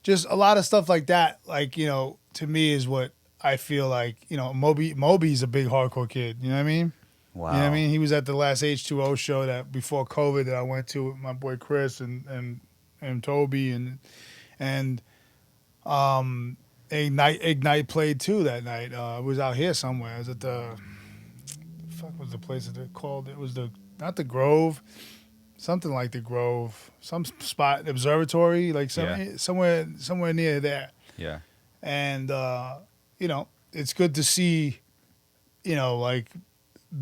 just a lot of stuff like that. Like to me is what I feel like. Moby's a big hardcore kid. You know what I mean? Wow. You know what I mean? He was at the last H2O show that before COVID that I went to with my boy Chris and Toby and Ignite played too that night. It was out here somewhere. It was at the fuck was the place that they called? It was not the Grove, something like the Grove, some spot observatory, like somewhere near there. Yeah. And it's good to see, like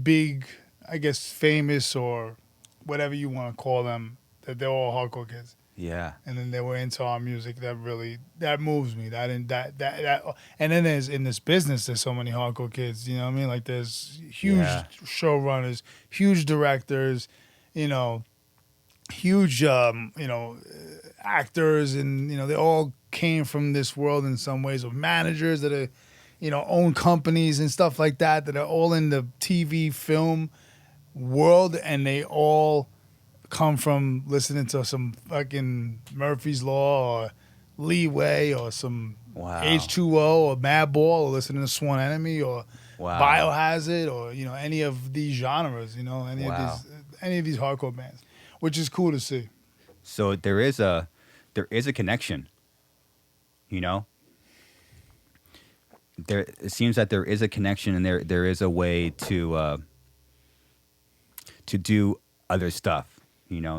big, I guess famous or whatever you want to call them, that they're all hardcore kids. Yeah. And then they were into our music. That moves me. And then there's in this business, there's so many hardcore kids. You know what I mean? Like there's huge showrunners, huge directors, huge actors, and they all came from this world in some ways, of managers that are own companies and stuff like that are all in the TV film world, and they all come from listening to some fucking Murphy's Law or Leeway or some H2O or Madball, or listening to Sworn Enemy or Biohazard or any of these genres, any of these hardcore bands, which is cool to see. So there is a connection, It seems that there is a connection, and there is a way to do other stuff.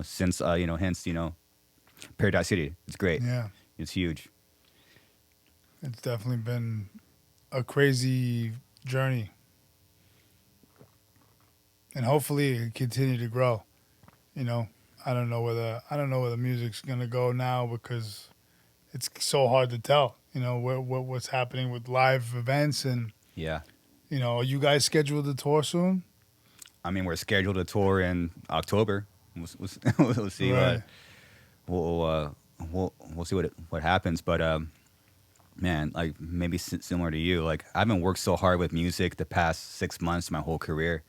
Since hence Paradise City, it's great. Yeah, it's huge. It's definitely been a crazy journey, and hopefully it continue to grow. I don't know where the music's gonna go now, because it's so hard to tell. What's happening with live events, and are you guys scheduled to tour soon? I mean, we're scheduled to tour in October. We'll see. Right. We'll see what happens. But man, like maybe similar to you, like I haven't worked so hard with music the past 6 months, my whole career.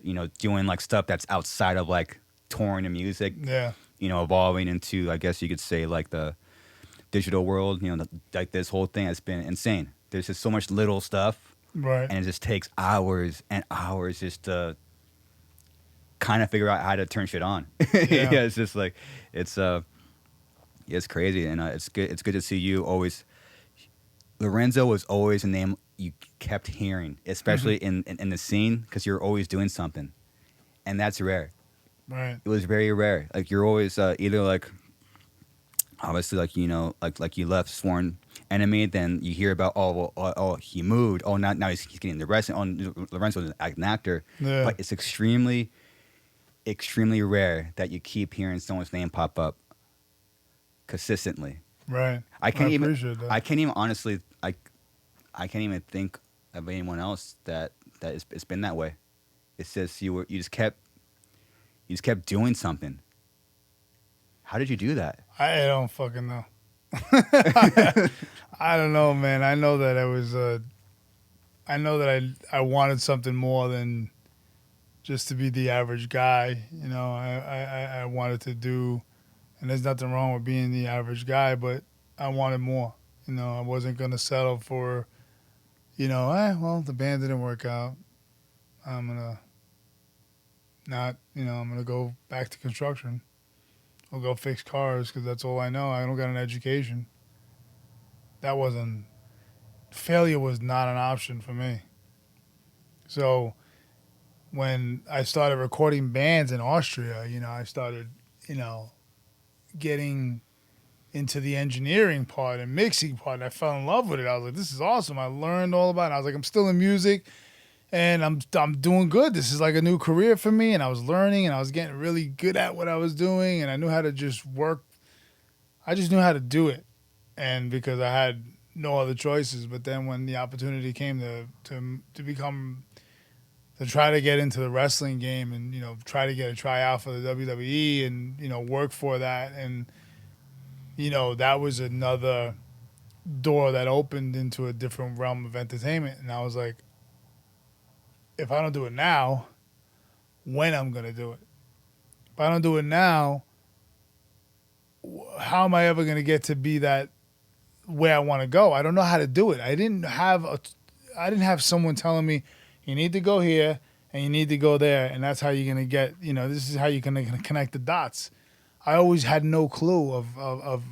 Doing like stuff that's outside of like touring and music. Yeah. Evolving into, I guess you could say, like the digital world. Like this whole thing has been insane. There's just so much little stuff, right? And it just takes hours and hours just to kind of figure out how to turn shit on. Yeah, it's just like it's crazy, and it's good to see you always. Lorenzo was always a name you kept hearing, especially in the scene, because you're always doing something, and that's rare. Right. It was very rare. Like you're always either like obviously like you left Sworn Enemy, then you hear about he moved, now he's getting the rest. Lorenzo is an actor, but it's extremely rare that you keep hearing someone's name pop up consistently. Right. I can't even honestly I can't even think of anyone else that it's been that way. It's just you just kept doing something. How did you do that? I don't fucking know. I don't know, man. I know that I know that I wanted something more than just to be the average guy. I wanted to do, and there's nothing wrong with being the average guy, but I wanted more. I wasn't going to settle for, well, the band didn't work out. I'm going to not, I'm going to go back to construction. I'll go fix cars because that's all I know. I don't got an education. Failure was not an option for me. So when I started recording bands in Austria, I started, getting into the engineering part and mixing part, and I fell in love with it. I was like, this is awesome. I learned all about it. I was like, I'm still in music, and I'm doing good. This is like a new career for me, and I was learning, and I was getting really good at what I was doing, and I knew how to just work. I just knew how to do it, and because I had no other choices. But then when the opportunity came to try to get into the wrestling game and, try to get a tryout for the WWE and, work for that. And, that was another door that opened into a different realm of entertainment. And I was like, if I don't do it now, when I'm gonna do it. If I don't do it now, how am I ever gonna get to be that where I want to go? I don't know how to do it. I didn't have someone telling me you need to go here and you need to go there, and that's how you're gonna get. This is how you're gonna connect the dots. I always had no clue of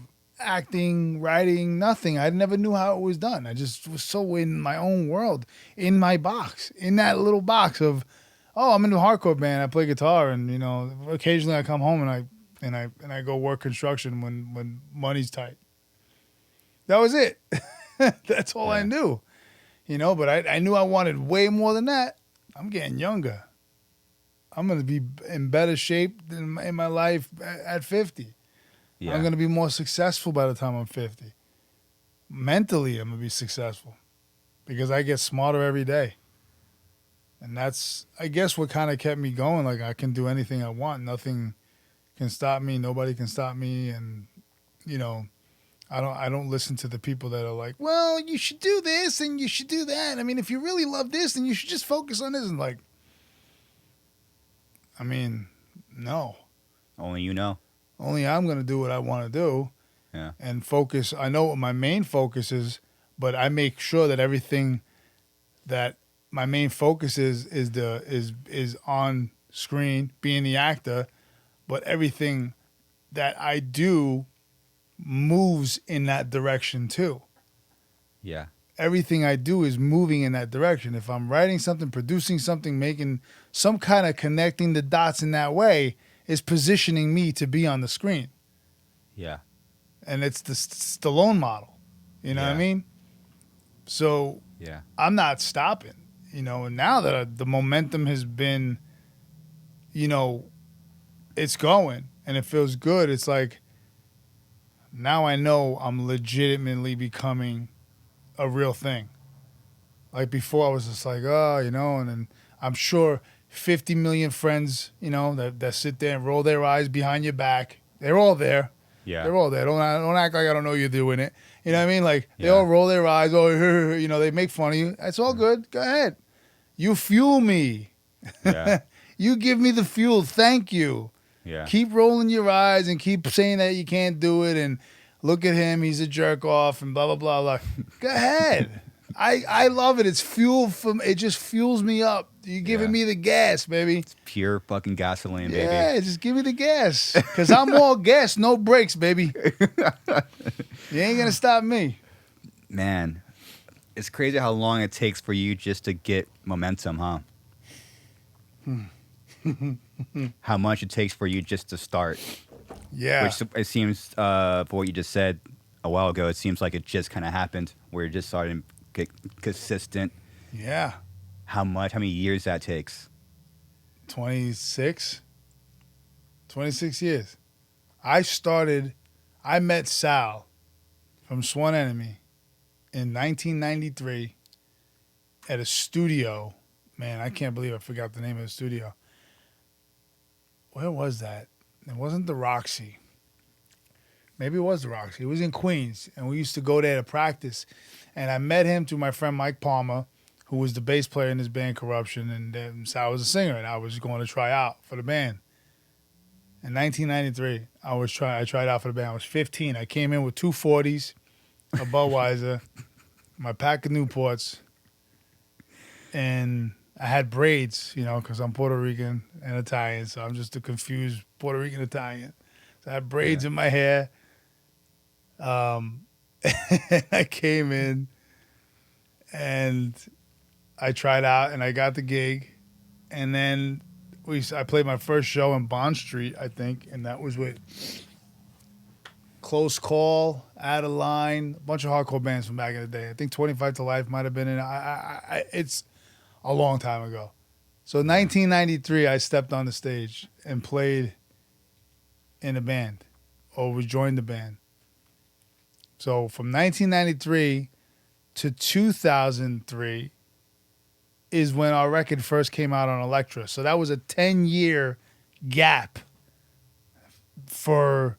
acting, writing, nothing. I never knew how it was done. I just was so in my own world, in my box, in that little box of, oh, I'm in a hardcore band. I play guitar, and occasionally I come home and I go work construction when money's tight. That was it. That's all I knew, But I knew I wanted way more than that. I'm getting younger. I'm going to be in better shape in my life at 50. Yeah. I'm going to be more successful by the time I'm 50. Mentally, I'm going to be successful because I get smarter every day. And that's, I guess, what kind of kept me going. Like, I can do anything I want. Nothing can stop me. Nobody can stop me. And, I don't listen to the people that are like, well, you should do this and you should do that. I mean, if you really love this, then you should just focus on this. And no. Only you know. Only I'm going to do what I want to do. Yeah. And focus. I know what my main focus is, but I make sure that everything that my main focus is on screen, being the actor, but everything that I do moves in that direction too. Yeah. Everything I do is moving in that direction. If I'm writing something, producing something, making some kind of connecting the dots in that way, is positioning me to be on the screen. Yeah. And it's the Stallone model. You know what I mean? So I'm not stopping. And now that the momentum has been, it's going and it feels good. It's like, now I know I'm legitimately becoming a real thing. Like before I was just like, and then I'm sure 50 million friends, that sit there and roll their eyes behind your back. They're all there. Yeah. They're all there. Don't act like I don't know you're doing it. You know what I mean? Like they all roll their eyes. Oh, they make fun of you. It's all good. Go ahead. You fuel me. Yeah. You give me the fuel. Thank you. Yeah. Keep rolling your eyes and keep saying that you can't do it and look at him, he's a jerk off and blah blah blah blah. Go ahead. I love it. It's fuel it just fuels me up. You're giving me the gas, baby. It's pure fucking gasoline, baby. Yeah, just give me the gas. Cause I'm all gas, no brakes, baby. You ain't gonna stop me. Man, it's crazy how long it takes for you just to get momentum, huh? How much it takes for you just to start. Yeah. Which it seems, for what you just said a while ago, it seems like it just kind of happened where you're just starting to get consistent. Yeah. How many years that takes? 26 years. I met Sal from Sworn Enemy in 1993 at a studio. Man, I can't believe I forgot the name of the studio. Where was that? It wasn't the Roxy. Maybe it was the Roxy. It was in Queens, and we used to go there to practice. And I met him through my friend Mike Palmer, who was the bass player in his band Corruption, and Sal was a singer, and I was going to try out for the band. In 1993, I tried out for the band. I was 15. I came in with 240s, a Budweiser, my pack of Newports, and I had braids, because I'm Puerto Rican and Italian, so I'm just a confused Puerto Rican Italian. So I had braids in my hair. I came in and I tried out and I got the gig. And then I played my first show in Bond Street, I think, and that was with Close Call, Out of Line, a bunch of hardcore bands from back in the day. I think 25 to Life might have been in it. It's a long time ago. So in 1993, I stepped on the stage and played in a band or rejoined the band. So from 1993 to 2003 is when our record first came out on Elektra. So that was a 10-year gap for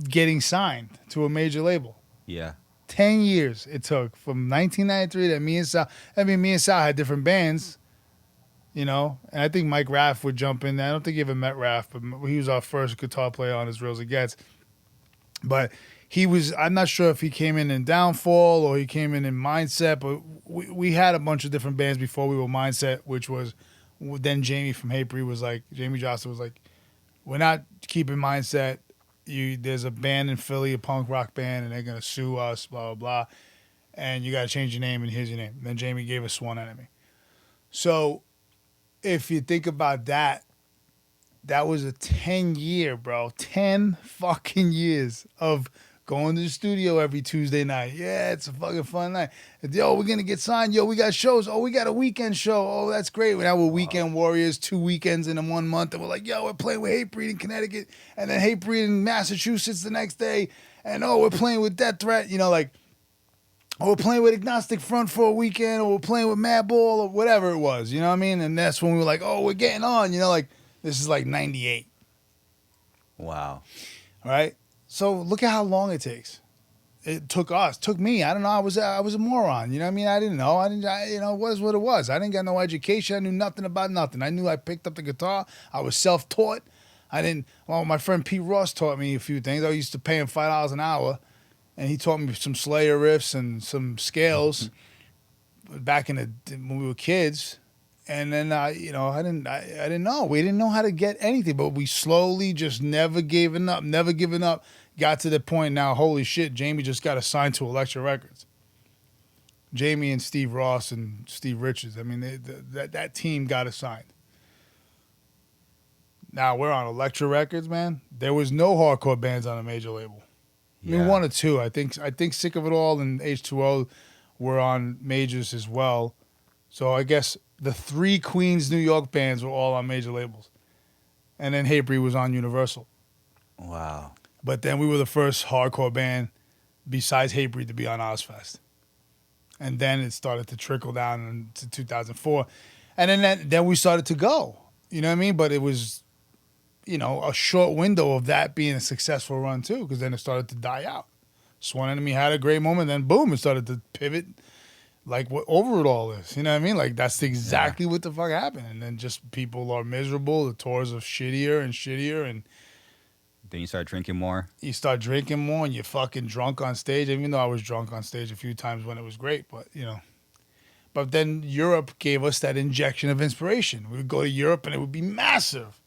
getting signed to a major label. Yeah. 10 years it took from 1993 that me and Sal. I mean, me and Sal had different bands, you know. And I think Mike Raff would jump in there. I don't think he ever met Raff, but he was our first guitar player on As Real as It Gets. But he was, I'm not sure if he came in Downfall or he came in Mindset, but we had a bunch of different bands before we were Mindset, which was, then Jamie from Hatebreed was like, Jamie Johnson was like, we're not keeping Mindset. There's a band in Philly, a punk rock band, and they're going to sue us, blah, blah, blah. And you got to change your name, and here's your name. And then Jamie gave us Sworn Enemy. So if you think about that, that was a 10-year, bro. 10 fucking years of going to the studio every Tuesday night. Yeah, it's a fucking fun night. Yo, we're going to get signed. Yo, we got shows. Oh, we got a weekend show. Oh, that's great. Now we're Weekend Warriors, 2 weekends in 1 month. And we're like, yo, we're playing with Hatebreed in Connecticut. And then Hatebreed in Massachusetts the next day. And, oh, we're playing with Death Threat. You know, like, or we're playing with Agnostic Front for a weekend. Or we're playing with Madball or whatever it was. You know what I mean? And that's when we were like, oh, we're getting on. You know, like, this is like 98. Wow. All right? So look at how long it takes. It took me. I don't know. I was a moron. You know what I mean? I didn't know. It was what it was. I didn't get no education. I knew nothing about nothing. I knew I picked up the guitar. I was self-taught. My friend Pete Ross taught me a few things. I used to pay him $5 an hour, and he taught me some Slayer riffs and some scales back when we were kids. And then I didn't know. We didn't know how to get anything, but we slowly just never giving up. Got to the point now, holy shit, Jamie just got assigned to Elektra Records. Jamie and Steve Ross and Steve Richards. I mean, that team got assigned. Now we're on Elektra Records, man. There was no hardcore bands on a major label. Yeah. I mean, 1 or 2. I think Sick of It All and H2O were on majors as well. So I guess the 3 Queens, New York bands were all on major labels. And then Hatebreed was on Universal. Wow. But then we were the first hardcore band besides Hatebreed to be on Ozfest. And then it started to trickle down into 2004. And then we started to go. You know what I mean? But it was, a short window of that being a successful run too, because then it started to die out. Sworn Enemy had a great moment, then boom, it started to pivot like what Over It All is. You know what I mean? Like that's exactly what the fuck happened. And then just people are miserable. The tours are shittier and shittier, and then you start drinking more. You start drinking more, and you're fucking drunk on stage. Even though I was drunk on stage a few times when it was great, but But then Europe gave us that injection of inspiration. We would go to Europe, and it would be massive.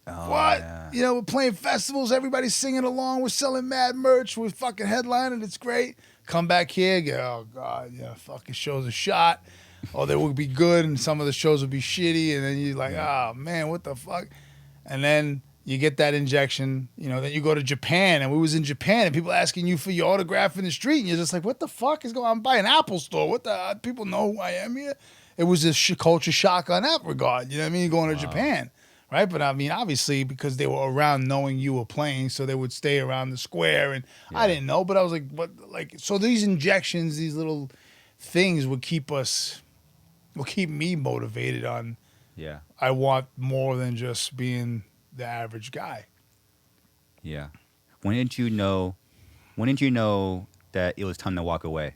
Oh, What? yeah. We're playing festivals. Everybody's singing along. We're selling mad merch. We're fucking headlining. It's great. Come back here. Go, oh, God. Fucking shows a shot. Or they would be good, and some of the shows would be shitty. And then you're like, oh, man, what the fuck? And then you get that injection. Then you go to Japan. And we was in Japan, and people asking you for your autograph in the street. And you're just like, what the fuck is going on? I'm buying an Apple store. What the? People know who I am here? It was a culture shock on that regard. You know what I mean? Going to Japan. Right, but I mean, obviously, because they were around knowing you were playing, so they would stay around the square, and I didn't know, but I was like, what? Like, so these injections, these little things would keep me motivated on. Yeah. I want more than just being the average guy. Yeah. When did you know that it was time to walk away?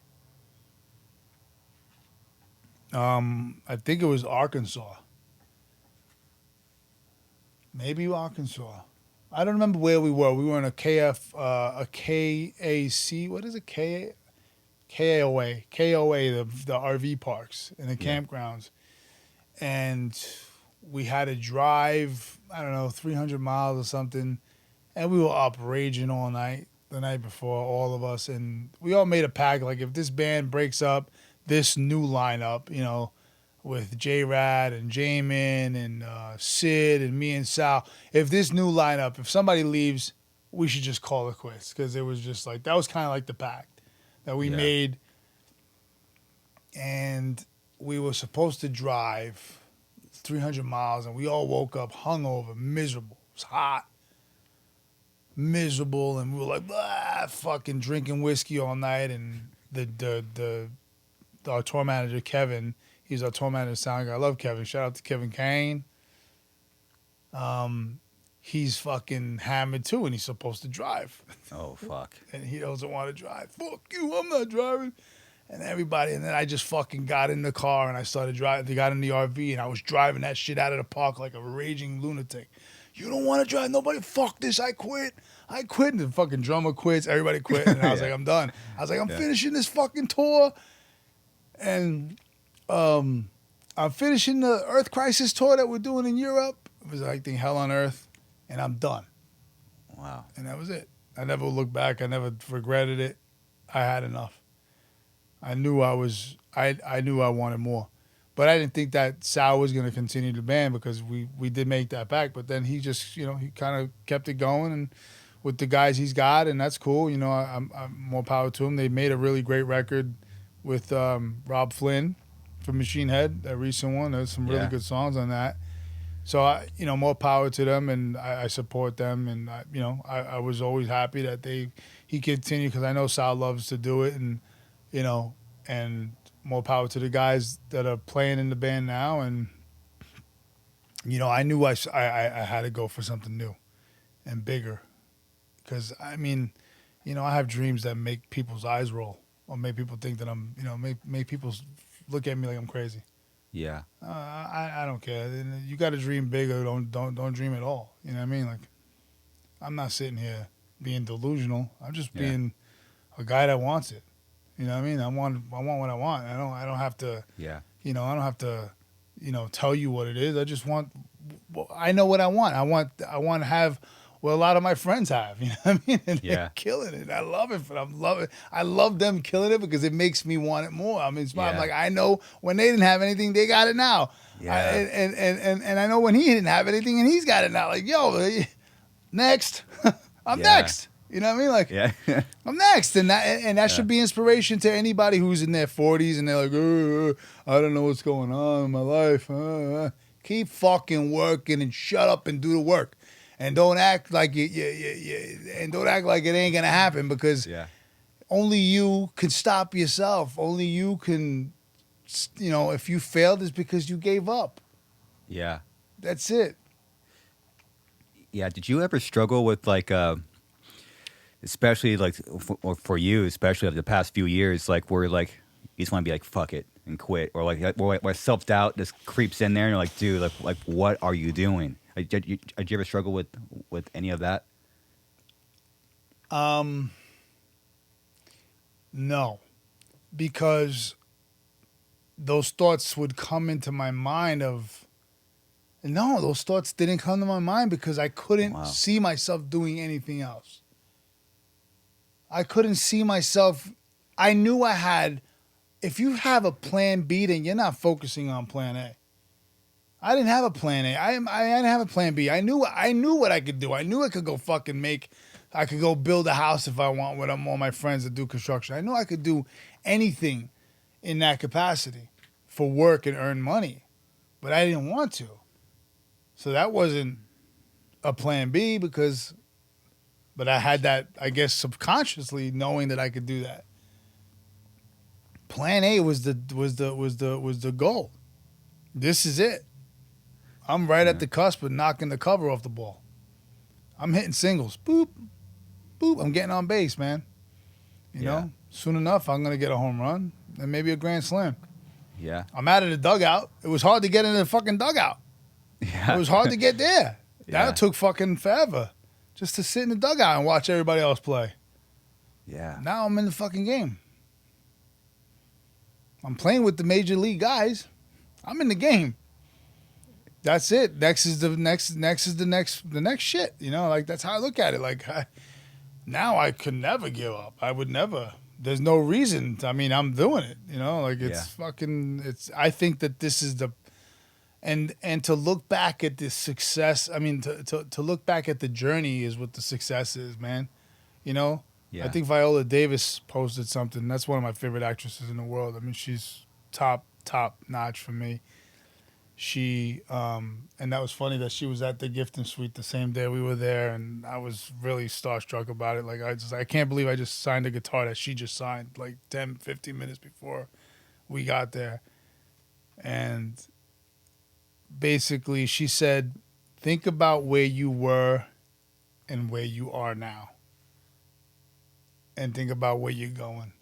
I think it was Arkansas. Maybe Arkansas. I don't remember where we were. We were in a KAC. What is it? KOA, the RV parks and the campgrounds. And we had to drive, 300 miles or something. And we were up raging all night, the night before, all of us. And we all made a pact, like, if this band breaks up, this new lineup, with J-Rad and Jamin and Sid and me and Sal. If this new lineup, if somebody leaves, we should just call it quits. Because it was just like, that was kind of like the pact that we made. And we were supposed to drive 300 miles, and we all woke up hungover, miserable. It was hot, miserable, and we were like, fucking drinking whiskey all night. And our tour manager, Kevin, he's our tour manager, sound guy. I love Kevin. Shout out to Kevin Kane. he's fucking hammered too, and he's supposed to drive, Oh fuck. and he doesn't want to drive. Fuck you, I'm not driving. And everybody, and then I just fucking got in the car and I started driving. They got in the RV and I was driving that shit out of the park like a raging lunatic. You don't want to drive? Nobody, fuck this. I quit. I quit. And the fucking drummer quits. Everybody quit. And I was Yeah. like, I'm done. I was like, I'm Yeah. finishing this fucking tour. And I'm finishing the Earth Crisis tour that we're doing in Europe. It was, I think, Hell on Earth. And I'm done. Wow. And that was it. I never looked back. I never regretted it. I had enough. I knew I knew I wanted more. But I didn't think that Sal was going to continue the band because we did make that back. But then he just, he kind of kept it going and with the guys he's got, and that's cool. I'm more power to him. They made a really great record with Rob Flynn from Machine Head, that recent one. There's some really good songs on that. So, more power to them, and I support them. And, I was always happy that he continued because I know Sal loves to do it, and and more power to the guys that are playing in the band now. And, I knew I had to go for something new and bigger. Because, I have dreams that make people's eyes roll or make people think that I'm, make people look at me like I'm crazy. Yeah. I don't care. You got to dream big or don't dream at all. You know what I mean? Like, I'm not sitting here being delusional. I'm just being a guy that wants it. You know what I mean? I want what I want. I don't have to. Yeah. I don't have to. Tell you what it is. I just want. I know what I want. I want to have what a lot of my friends have. You know what I mean? And they're killing it. I love it. But I love them killing it because it makes me want it more. I'm like, I know when they didn't have anything, they got it now. Yeah. And I know when he didn't have anything, and he's got it now. Like, yo, next, I'm next. You know what I mean? Like, I'm next, and that should be inspiration to anybody who's in their 40s and they're like, I don't know what's going on in my life. Keep fucking working and shut up and do the work, and don't act like and don't act like it ain't gonna happen because only you can stop yourself. Only you can, if you failed, it's because you gave up. Yeah. That's it. Yeah. Did you ever struggle with like? Especially like for you, especially over the past few years, like where like you just want to be like fuck it and quit, or like where self doubt just creeps in there, and you're like, dude, like what are you doing? Did you ever struggle with any of that? No, because those thoughts would come into my mind those thoughts didn't come to my mind because I couldn't see myself doing anything else. I couldn't see myself. I knew I had, if you have a plan B, then you're not focusing on plan A. I didn't have a plan A. I didn't have a plan B. I knew what I could do. I knew I could go I could go build a house if I want with all my friends that do construction. I knew I could do anything in that capacity for work and earn money, but I didn't want to. So that wasn't a plan B but I had that, I guess, subconsciously knowing that I could do that. Plan A was the goal. This is it. I'm right at the cusp of knocking the cover off the ball. I'm hitting singles. Boop, boop. I'm getting on base, man. You know, soon enough, I'm gonna get a home run and maybe a grand slam. Yeah. I'm out of the dugout. It was hard to get in the fucking dugout. Yeah. It was hard to get there. That took fucking forever. Just to sit in the dugout and watch everybody else play. Yeah. Now I'm in the fucking game. I'm playing with the major league guys. I'm in the game. That's it. Next is the next shit. Like that's how I look at it. Like now I could never give up. I would never. There's no reason. I'm doing it. Like it's fucking. I think that this is the. And to look back at this success, to look back at the journey is what the success is, man. Yeah. I think Viola Davis posted something. That's one of my favorite actresses in the world. She's top notch for me. She, and that was funny that she was at the Gifting Suite the same day we were there, and I was really starstruck about it. Like, I can't believe I just signed a guitar that she just signed, like 10, 15 minutes before we got there. And basically, she said think about where you were and where you are now. And think about where you're going.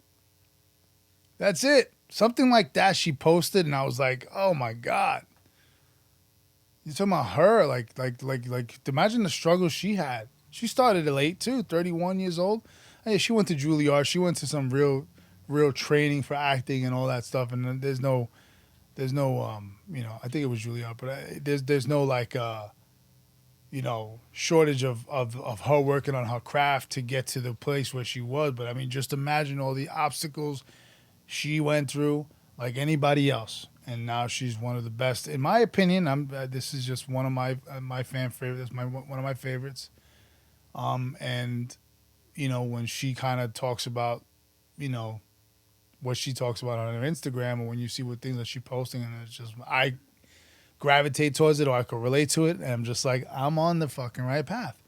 That's it. Something like that she posted, and I was like, oh my God. You're talking about her, like, imagine the struggle she had. She started it late too, 31 years old. Hey, she went to Juilliard. She went to some real training for acting and all that stuff. And there's no, I think it was Juilliard, but there's no like, shortage of her working on her craft to get to the place where she was. But I mean, just imagine all the obstacles she went through, like anybody else, and now she's one of the best, in my opinion. This is just one of my fan favorites. That's one of my favorites. And when she kind of talks about, what she talks about on her Instagram, or when you see what things that she's posting, and it's just I gravitate towards it, or I could relate to it, and I'm just like, I'm on the fucking right path.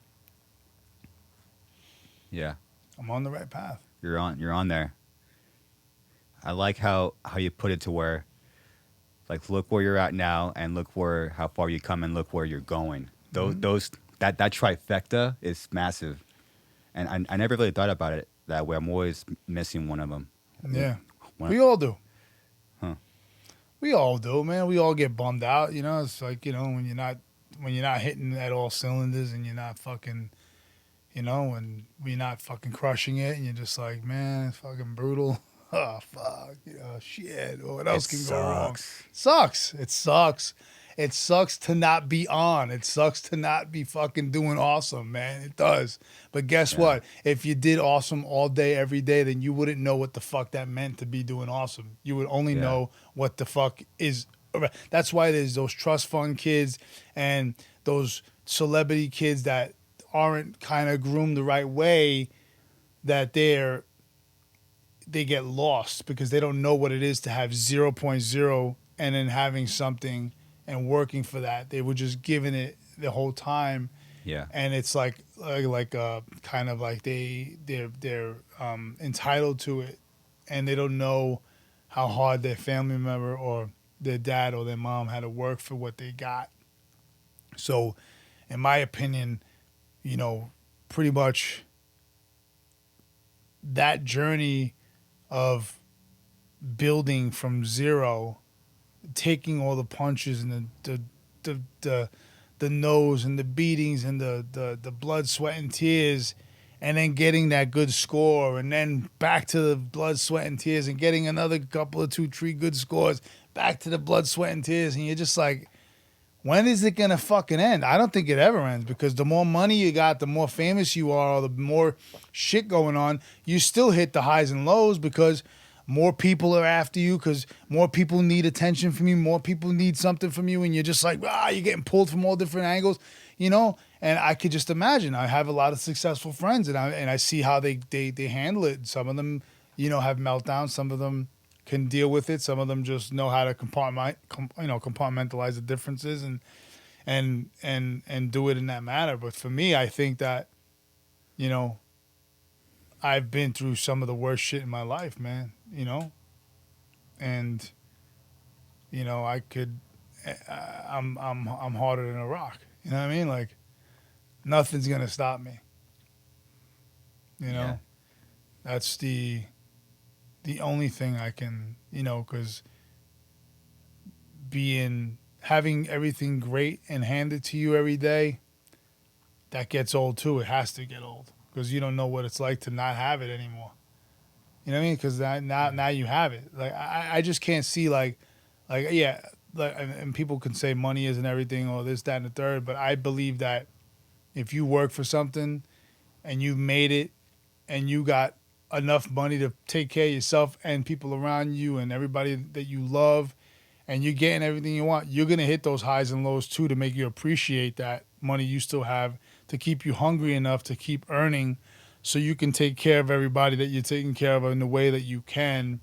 Yeah. I'm on the right path. You're on there. I like how you put it to where, like, look where you're at now, and look how far you come, and look where you're going. That trifecta is massive, and I never really thought about it that way. I'm always missing one of them. Yeah, we all do. Huh. We all do, man. We all get bummed out. It's like when you're not hitting at all cylinders, and you're not fucking, when you're not fucking crushing it, and you're just like, man, it's fucking brutal. Oh, fuck. Shit. What else can go wrong? Sucks. It sucks. It sucks to not be on. It sucks to not be fucking doing awesome, man. It does. But guess what? If you did awesome all day, every day, then you wouldn't know what the fuck that meant to be doing awesome. You would only know what the fuck is. That's why there's those trust fund kids and those celebrity kids that aren't kind of groomed the right way, that they get lost because they don't know what it is to have 0.0 and then having something and working for that. They were just giving it the whole time. Yeah. And it's like kind of like they're entitled to it, and they don't know how hard their family member or their dad or their mom had to work for what they got. So, in my opinion, pretty much that journey of building from zero, taking all the punches and the nose and the beatings and the blood, sweat, and tears, and then getting that good score, and then back to the blood, sweat, and tears, and getting another couple of 2-3 good scores, back to the blood, sweat, and tears, and you're just like, when is it gonna fucking end? I don't think it ever ends, because the more money you got, the more famous you are, or the more shit going on, you still hit the highs and lows because more people are after you, because more people need attention from you, more people need something from you, and you're just like, you're getting pulled from all different angles, And I could just imagine. I have a lot of successful friends, and I see how they handle it. Some of them, have meltdowns. Some of them can deal with it. Some of them just know how to compartmentalize the differences and do it in that manner. But for me, I think that, I've been through some of the worst shit in my life, man. And I'm harder than a rock. You know what I mean? Like, nothing's gonna stop me. Yeah. That's the only thing I can, because having everything great and handed to you every day, that gets old too. It has to get old, because you don't know what it's like to not have it anymore. You know what I mean? Because now you have it. Like, I just can't see and people can say money isn't everything, or this, that, and the third, but I believe that if you work for something and you made it and you got enough money to take care of yourself and people around you and everybody that you love, and you're getting everything you want, you're going to hit those highs and lows too, to make you appreciate that money you still have, to keep you hungry enough to keep earning, so you can take care of everybody that you're taking care of in the way that you can,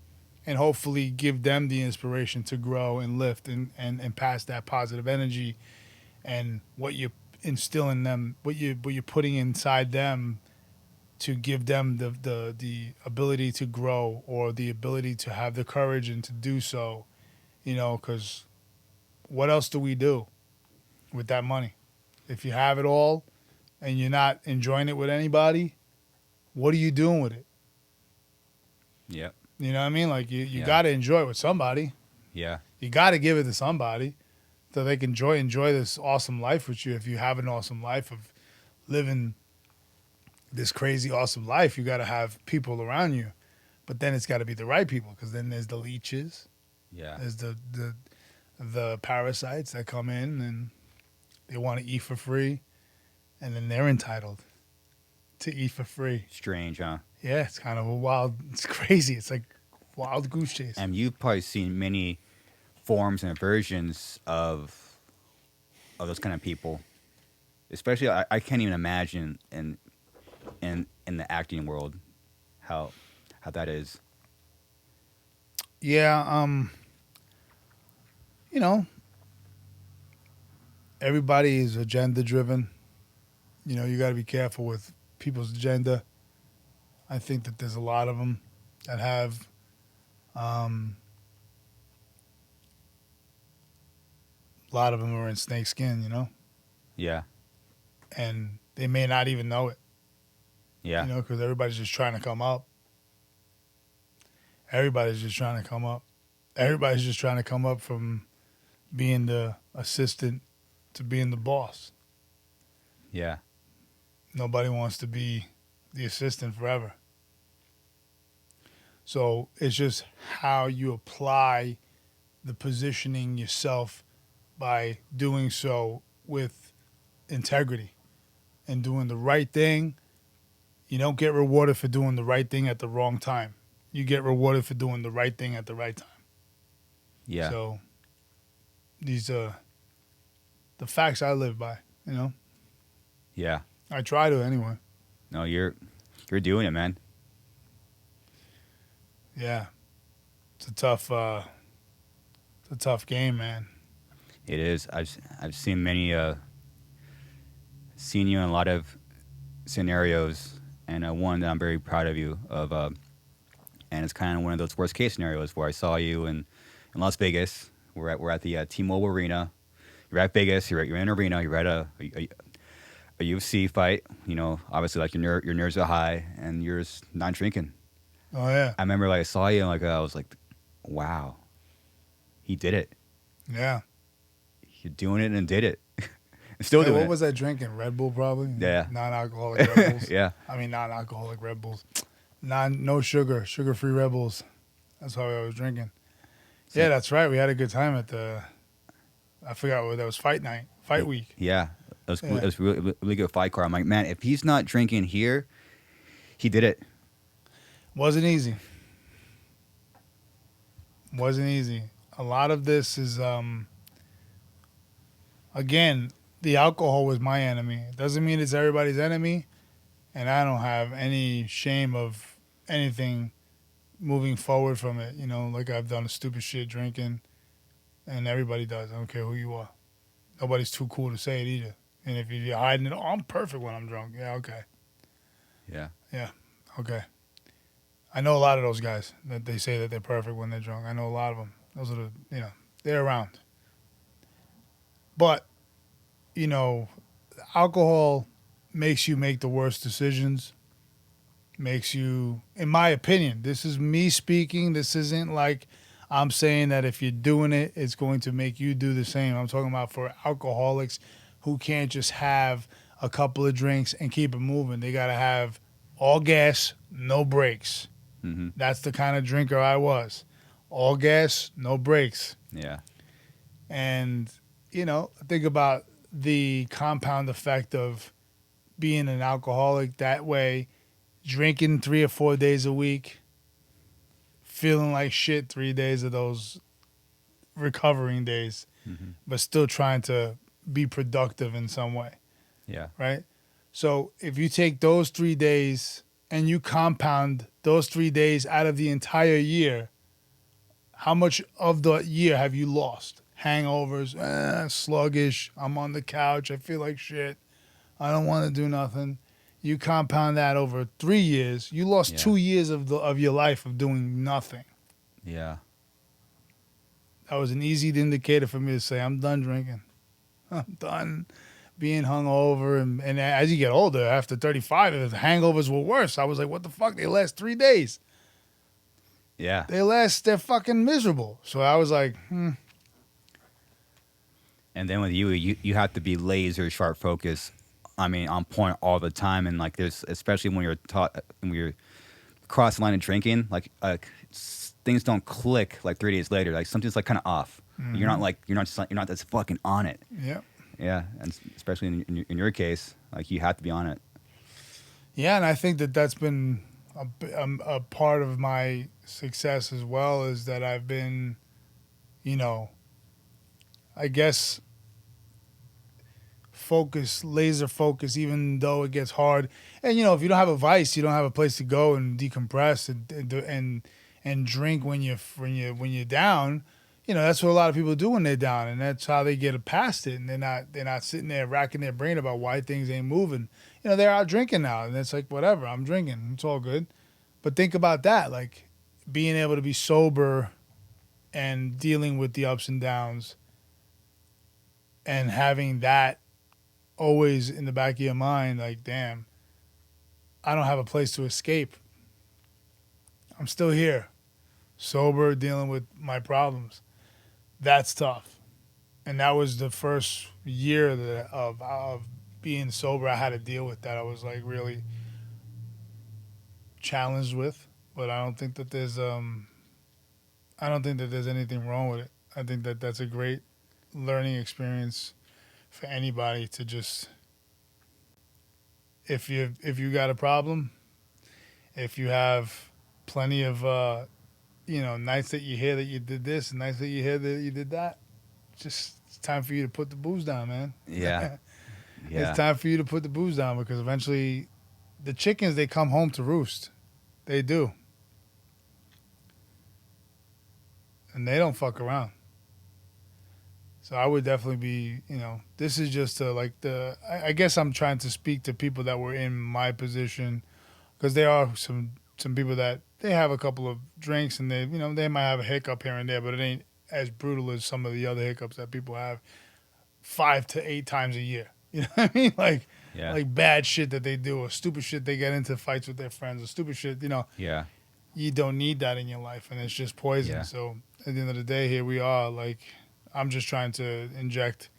and hopefully give them the inspiration to grow and lift and pass that positive energy and what you instill in them, what you're putting inside them, to give them the ability to grow, or the ability to have the courage and to do so, because what else do we do with that money? If you have it all and you're not enjoying it with anybody, what are you doing with it? Yep. You know what I mean? Like you Yeah. got to enjoy it with somebody. Yeah. You got to give it to somebody so they can enjoy this awesome life with you. If you have an awesome life of living this crazy awesome life, you got to have people around you. But then it's got to be the right people, because then there's the leeches, Yeah. there's the parasites that come in and they want to eat for free, and then they're entitled to eat for free. Strange, huh? Yeah, it's kind of a wild. It's crazy. It's like wild goose chase. And you've probably seen many forms and versions of those kind of people. Especially, I can't even imagine in the acting world how that is. Yeah, you know, everybody is agenda driven. You know, you got to be careful with people's agenda. I think that there's a lot of them that have a lot of them are in snake skin, you know, Yeah. and they may not even know it, Yeah. you know, because everybody's just trying to come up. Everybody's just trying to come up. Everybody's just trying to come up from being the assistant to being the boss. Yeah. Nobody wants to be the assistant forever. So it's just how you apply the positioning yourself by doing so with integrity and doing the right thing. You don't get rewarded for doing the right thing at the wrong time. You get rewarded for doing the right thing at the right time. Yeah. So these are the facts I live by, you know. Yeah. I try to anyway. No, you're doing it, man. Yeah. It's a tough game, man. It is. I've seen many seen you in a lot of scenarios, and one that I'm very proud of you of. And it's kind of one of those worst case scenarios where I saw you in Las Vegas. We're at the T-Mobile Arena. You're at Vegas. You're in an arena. You're at a UFC fight. You know, obviously, like your nerves are high, and you're just not drinking. Oh yeah. I remember, like, I saw you, and like I was like, wow, he did it. Yeah. You're doing it and did it. Still doing What it. was I drinking? Red Bull, probably. Yeah. Non-alcoholic Red Bulls. Yeah. I mean, non-alcoholic Red Bulls. No sugar-free Red Bulls. That's how I was drinking. Yeah, that's right. We had a good time at the. I forgot what that was. Fight week. Yeah. It Yeah. was really, really good fight card. I'm like, man, if he's not drinking here, he did it. Wasn't easy. Wasn't easy. A lot of this is, again, the alcohol was my enemy. It doesn't mean it's everybody's enemy, and I don't have any shame of anything moving forward from it. You know, like I've done stupid shit drinking, and everybody does. I don't care who you are. Nobody's too cool to say it either. And if you're hiding it, oh, I'm perfect when I'm drunk. Yeah, okay. Yeah. Yeah, okay. I know a lot of those guys that they say that they're perfect when they're drunk. I know a lot of them. Those are the, you know, they're around. But, you know, alcohol makes you make the worst decisions. Makes you, in my opinion, this is me speaking. This isn't like I'm saying that if you're doing it, it's going to make you do the same. I'm talking about for alcoholics who can't just have a couple of drinks and keep it moving. They got to have all gas, no brakes. Mm-hmm. That's the kind of drinker I was. All gas, no brakes. Yeah. And, you know, think about the compound effect of being an alcoholic that way, drinking 3 or 4 days a week, feeling like shit 3 days of those recovering days, Mm-hmm. but still trying to be productive in some way, Yeah. right? So if you take those 3 days and you compound those 3 days out of the entire year, how much of the year have you lost? Hangovers, sluggish, I'm on the couch, I feel like shit, I don't want to do nothing. You compound that over 3 years, you lost Yeah. 2 years of your life of doing nothing. Yeah. That was an easy indicator for me to say, I'm done drinking. I'm done being hungover, and as you get older, after 35, the hangovers were worse. I was like, what the fuck? They last 3 days. Yeah. They're fucking miserable. So I was like, And then with you have to be laser sharp focus. I mean, on point all the time. And like, there's especially when you're cross line of drinking, like things don't click like 3 days later. Like something's like kind of off. You're not that's fucking on it. yeah. Yeah, and especially in your case, like you have to be on it. Yeah, and I think that that's been a part of my success as well, is that I've been, I guess, laser focus, even though it gets hard. And if you don't have a vice, you don't have a place to go and decompress and drink when you're down. That's what a lot of people do when they're down, and that's how they get past it. And they're not sitting there racking their brain about why things ain't moving. They're out drinking now, and it's like, whatever, I'm drinking, it's all good. But think about that, like being able to be sober and dealing with the ups and downs, and having that always in the back of your mind, like, damn, I don't have a place to escape. I'm still here, sober, dealing with my problems. That's tough. And that was the first year of being sober. I had to deal with that. I was like really challenged with, but I don't think that there's anything wrong with it. I think that that's a great learning experience for anybody to just, if you got a problem, if you have plenty of nights that you hear that you did this and nights that you hear that you did that, it's time for you to put the booze down, man. Yeah. Yeah. It's time for you to put the booze down, because eventually the chickens, they come home to roost. They do. And they don't fuck around. So I would definitely be, this is just I guess I'm trying to speak to people that were in my position, because there are some people that they have a couple of drinks and they might have a hiccup here and there, but it ain't as brutal as some of the other hiccups that people have 5 to 8 times a year. You know what I mean? Like bad shit that they do, or stupid shit they get into fights with their friends, or stupid shit, Yeah. You don't need that in your life, and it's just poison. Yeah. So at the end of the day, here we are. Like, I'm just trying to inject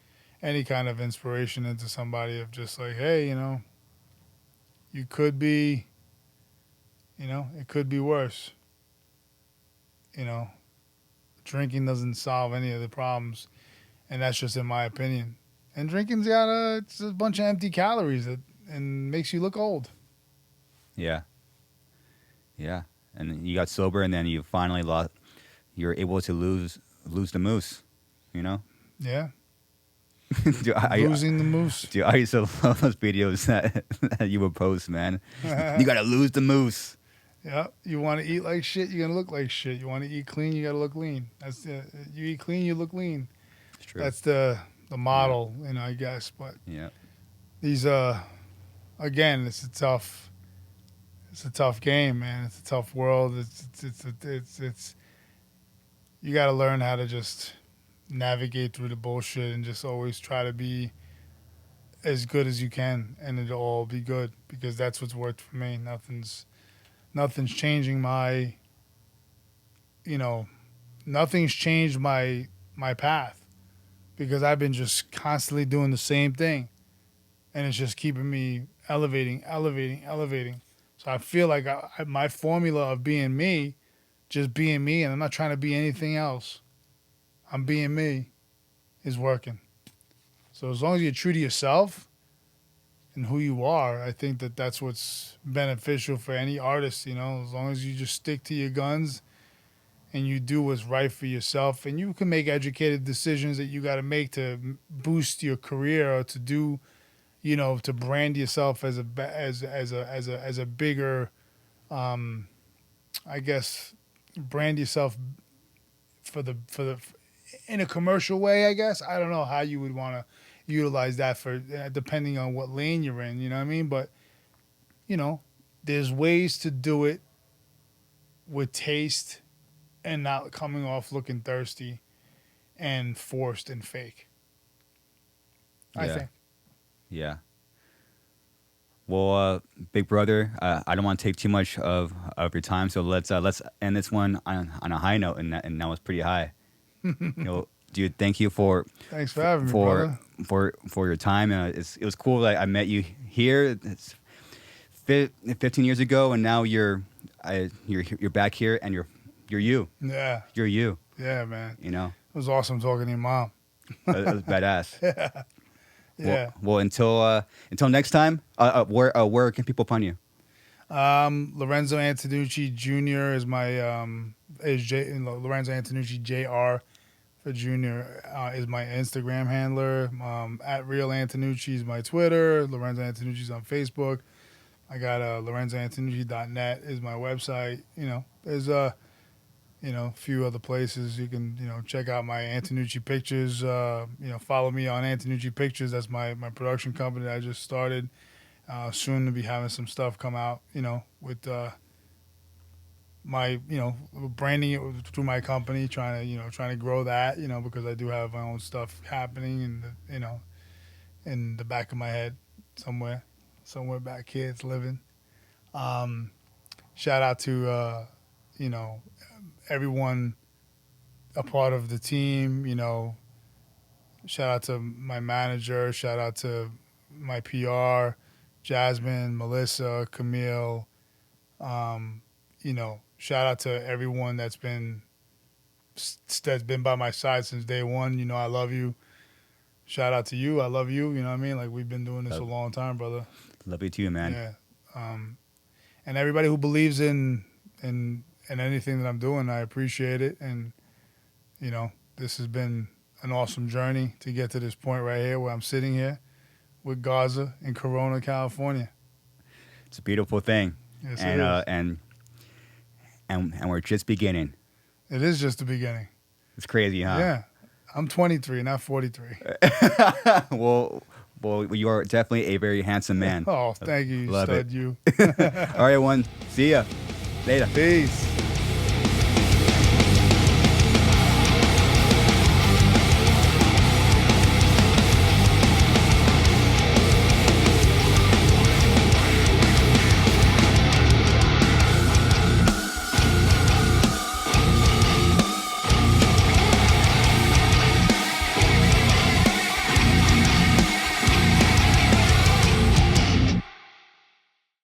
any kind of inspiration into somebody of just like, hey, you could be, it could be worse. Drinking doesn't solve any of the problems, and that's just in my opinion. And drinking's it's a bunch of empty calories and makes you look old. Yeah. Yeah. And you got sober, and then you finally you're able to lose the moose, Yeah. Losing the moose. Dude, I used to love those videos that you would post, man. You got to lose the moose. Yeah. You want to eat like shit, you're going to look like shit. You want to eat clean, you got to look lean. That's you eat clean, you look lean. It's true. That's the model, I guess. But yeah, these again, it's a tough game, man. It's a tough world. It's you got to learn how to just navigate through the bullshit and just always try to be as good as you can, and it'll all be good, because that's what's worked for me. Nothing's changing my nothing's changed my path, because I've been just constantly doing the same thing, and it's just keeping me elevating. So I feel like my formula of being me, just being me, and I'm not trying to be anything else, I'm being me, is working. So as long as you're true to yourself and who you are, I think that that's what's beneficial for any artist, as long as you just stick to your guns and you do what's right for yourself, and you can make educated decisions that you got to make to boost your career, or to do, to brand yourself as a bigger, I guess, brand yourself for the in a commercial way, I guess. I don't know how you would want to utilize that for, depending on what lane you're in, you know what I mean? But, there's ways to do it with taste and not coming off looking thirsty and forced and fake, I think. Yeah. Well, big brother, I don't want to take too much of your time, so let's end this one on a high note, and that was pretty high. Dude, thank you Thanks for having me, for brother. for your time. It was cool that I met you here. It's 15 years ago, and now you're back here, and you're you. Yeah. You're you. Yeah, man. You know, It was awesome talking to your mom. that was badass. Yeah. Well, until next time, where can people find you? Lorenzo Antonucci Jr. is my Lorenzo Antonucci Jr. for Junior is my Instagram handler. At Real Antonucci is my Twitter. Lorenzo Antonucci is on Facebook. I got LorenzoAntonucci.net is my website. There's a few other places you can check out my Antonucci Pictures. Follow me on Antonucci Pictures. That's my production company that I just started. Soon to be having some stuff come out. With my branding it through my company, trying to grow that. Because I do have my own stuff happening in the back of my head somewhere back here it's living. Shout out to everyone a part of the team. Shout out to my manager. Shout out to my PR, Jasmine, Melissa, Camille. Shout out to everyone that's been by my side since day one. I love you. Shout out to you. I love you. You know what I mean? Like, we've been doing this a long time, brother. Love you too, man. Yeah. And everybody who believes in anything that I'm doing, I appreciate it. And, this has been an awesome journey to get to this point right here where I'm sitting here with Garza in Corona, California. It's a beautiful thing. Yes, and it is. And we're just beginning. It is just the beginning. It's crazy, huh? Yeah. I'm 23, not 43. Well, you are definitely a very handsome man. Oh, thank you, Love stud it. you. All right, everyone. See ya. Later. Peace.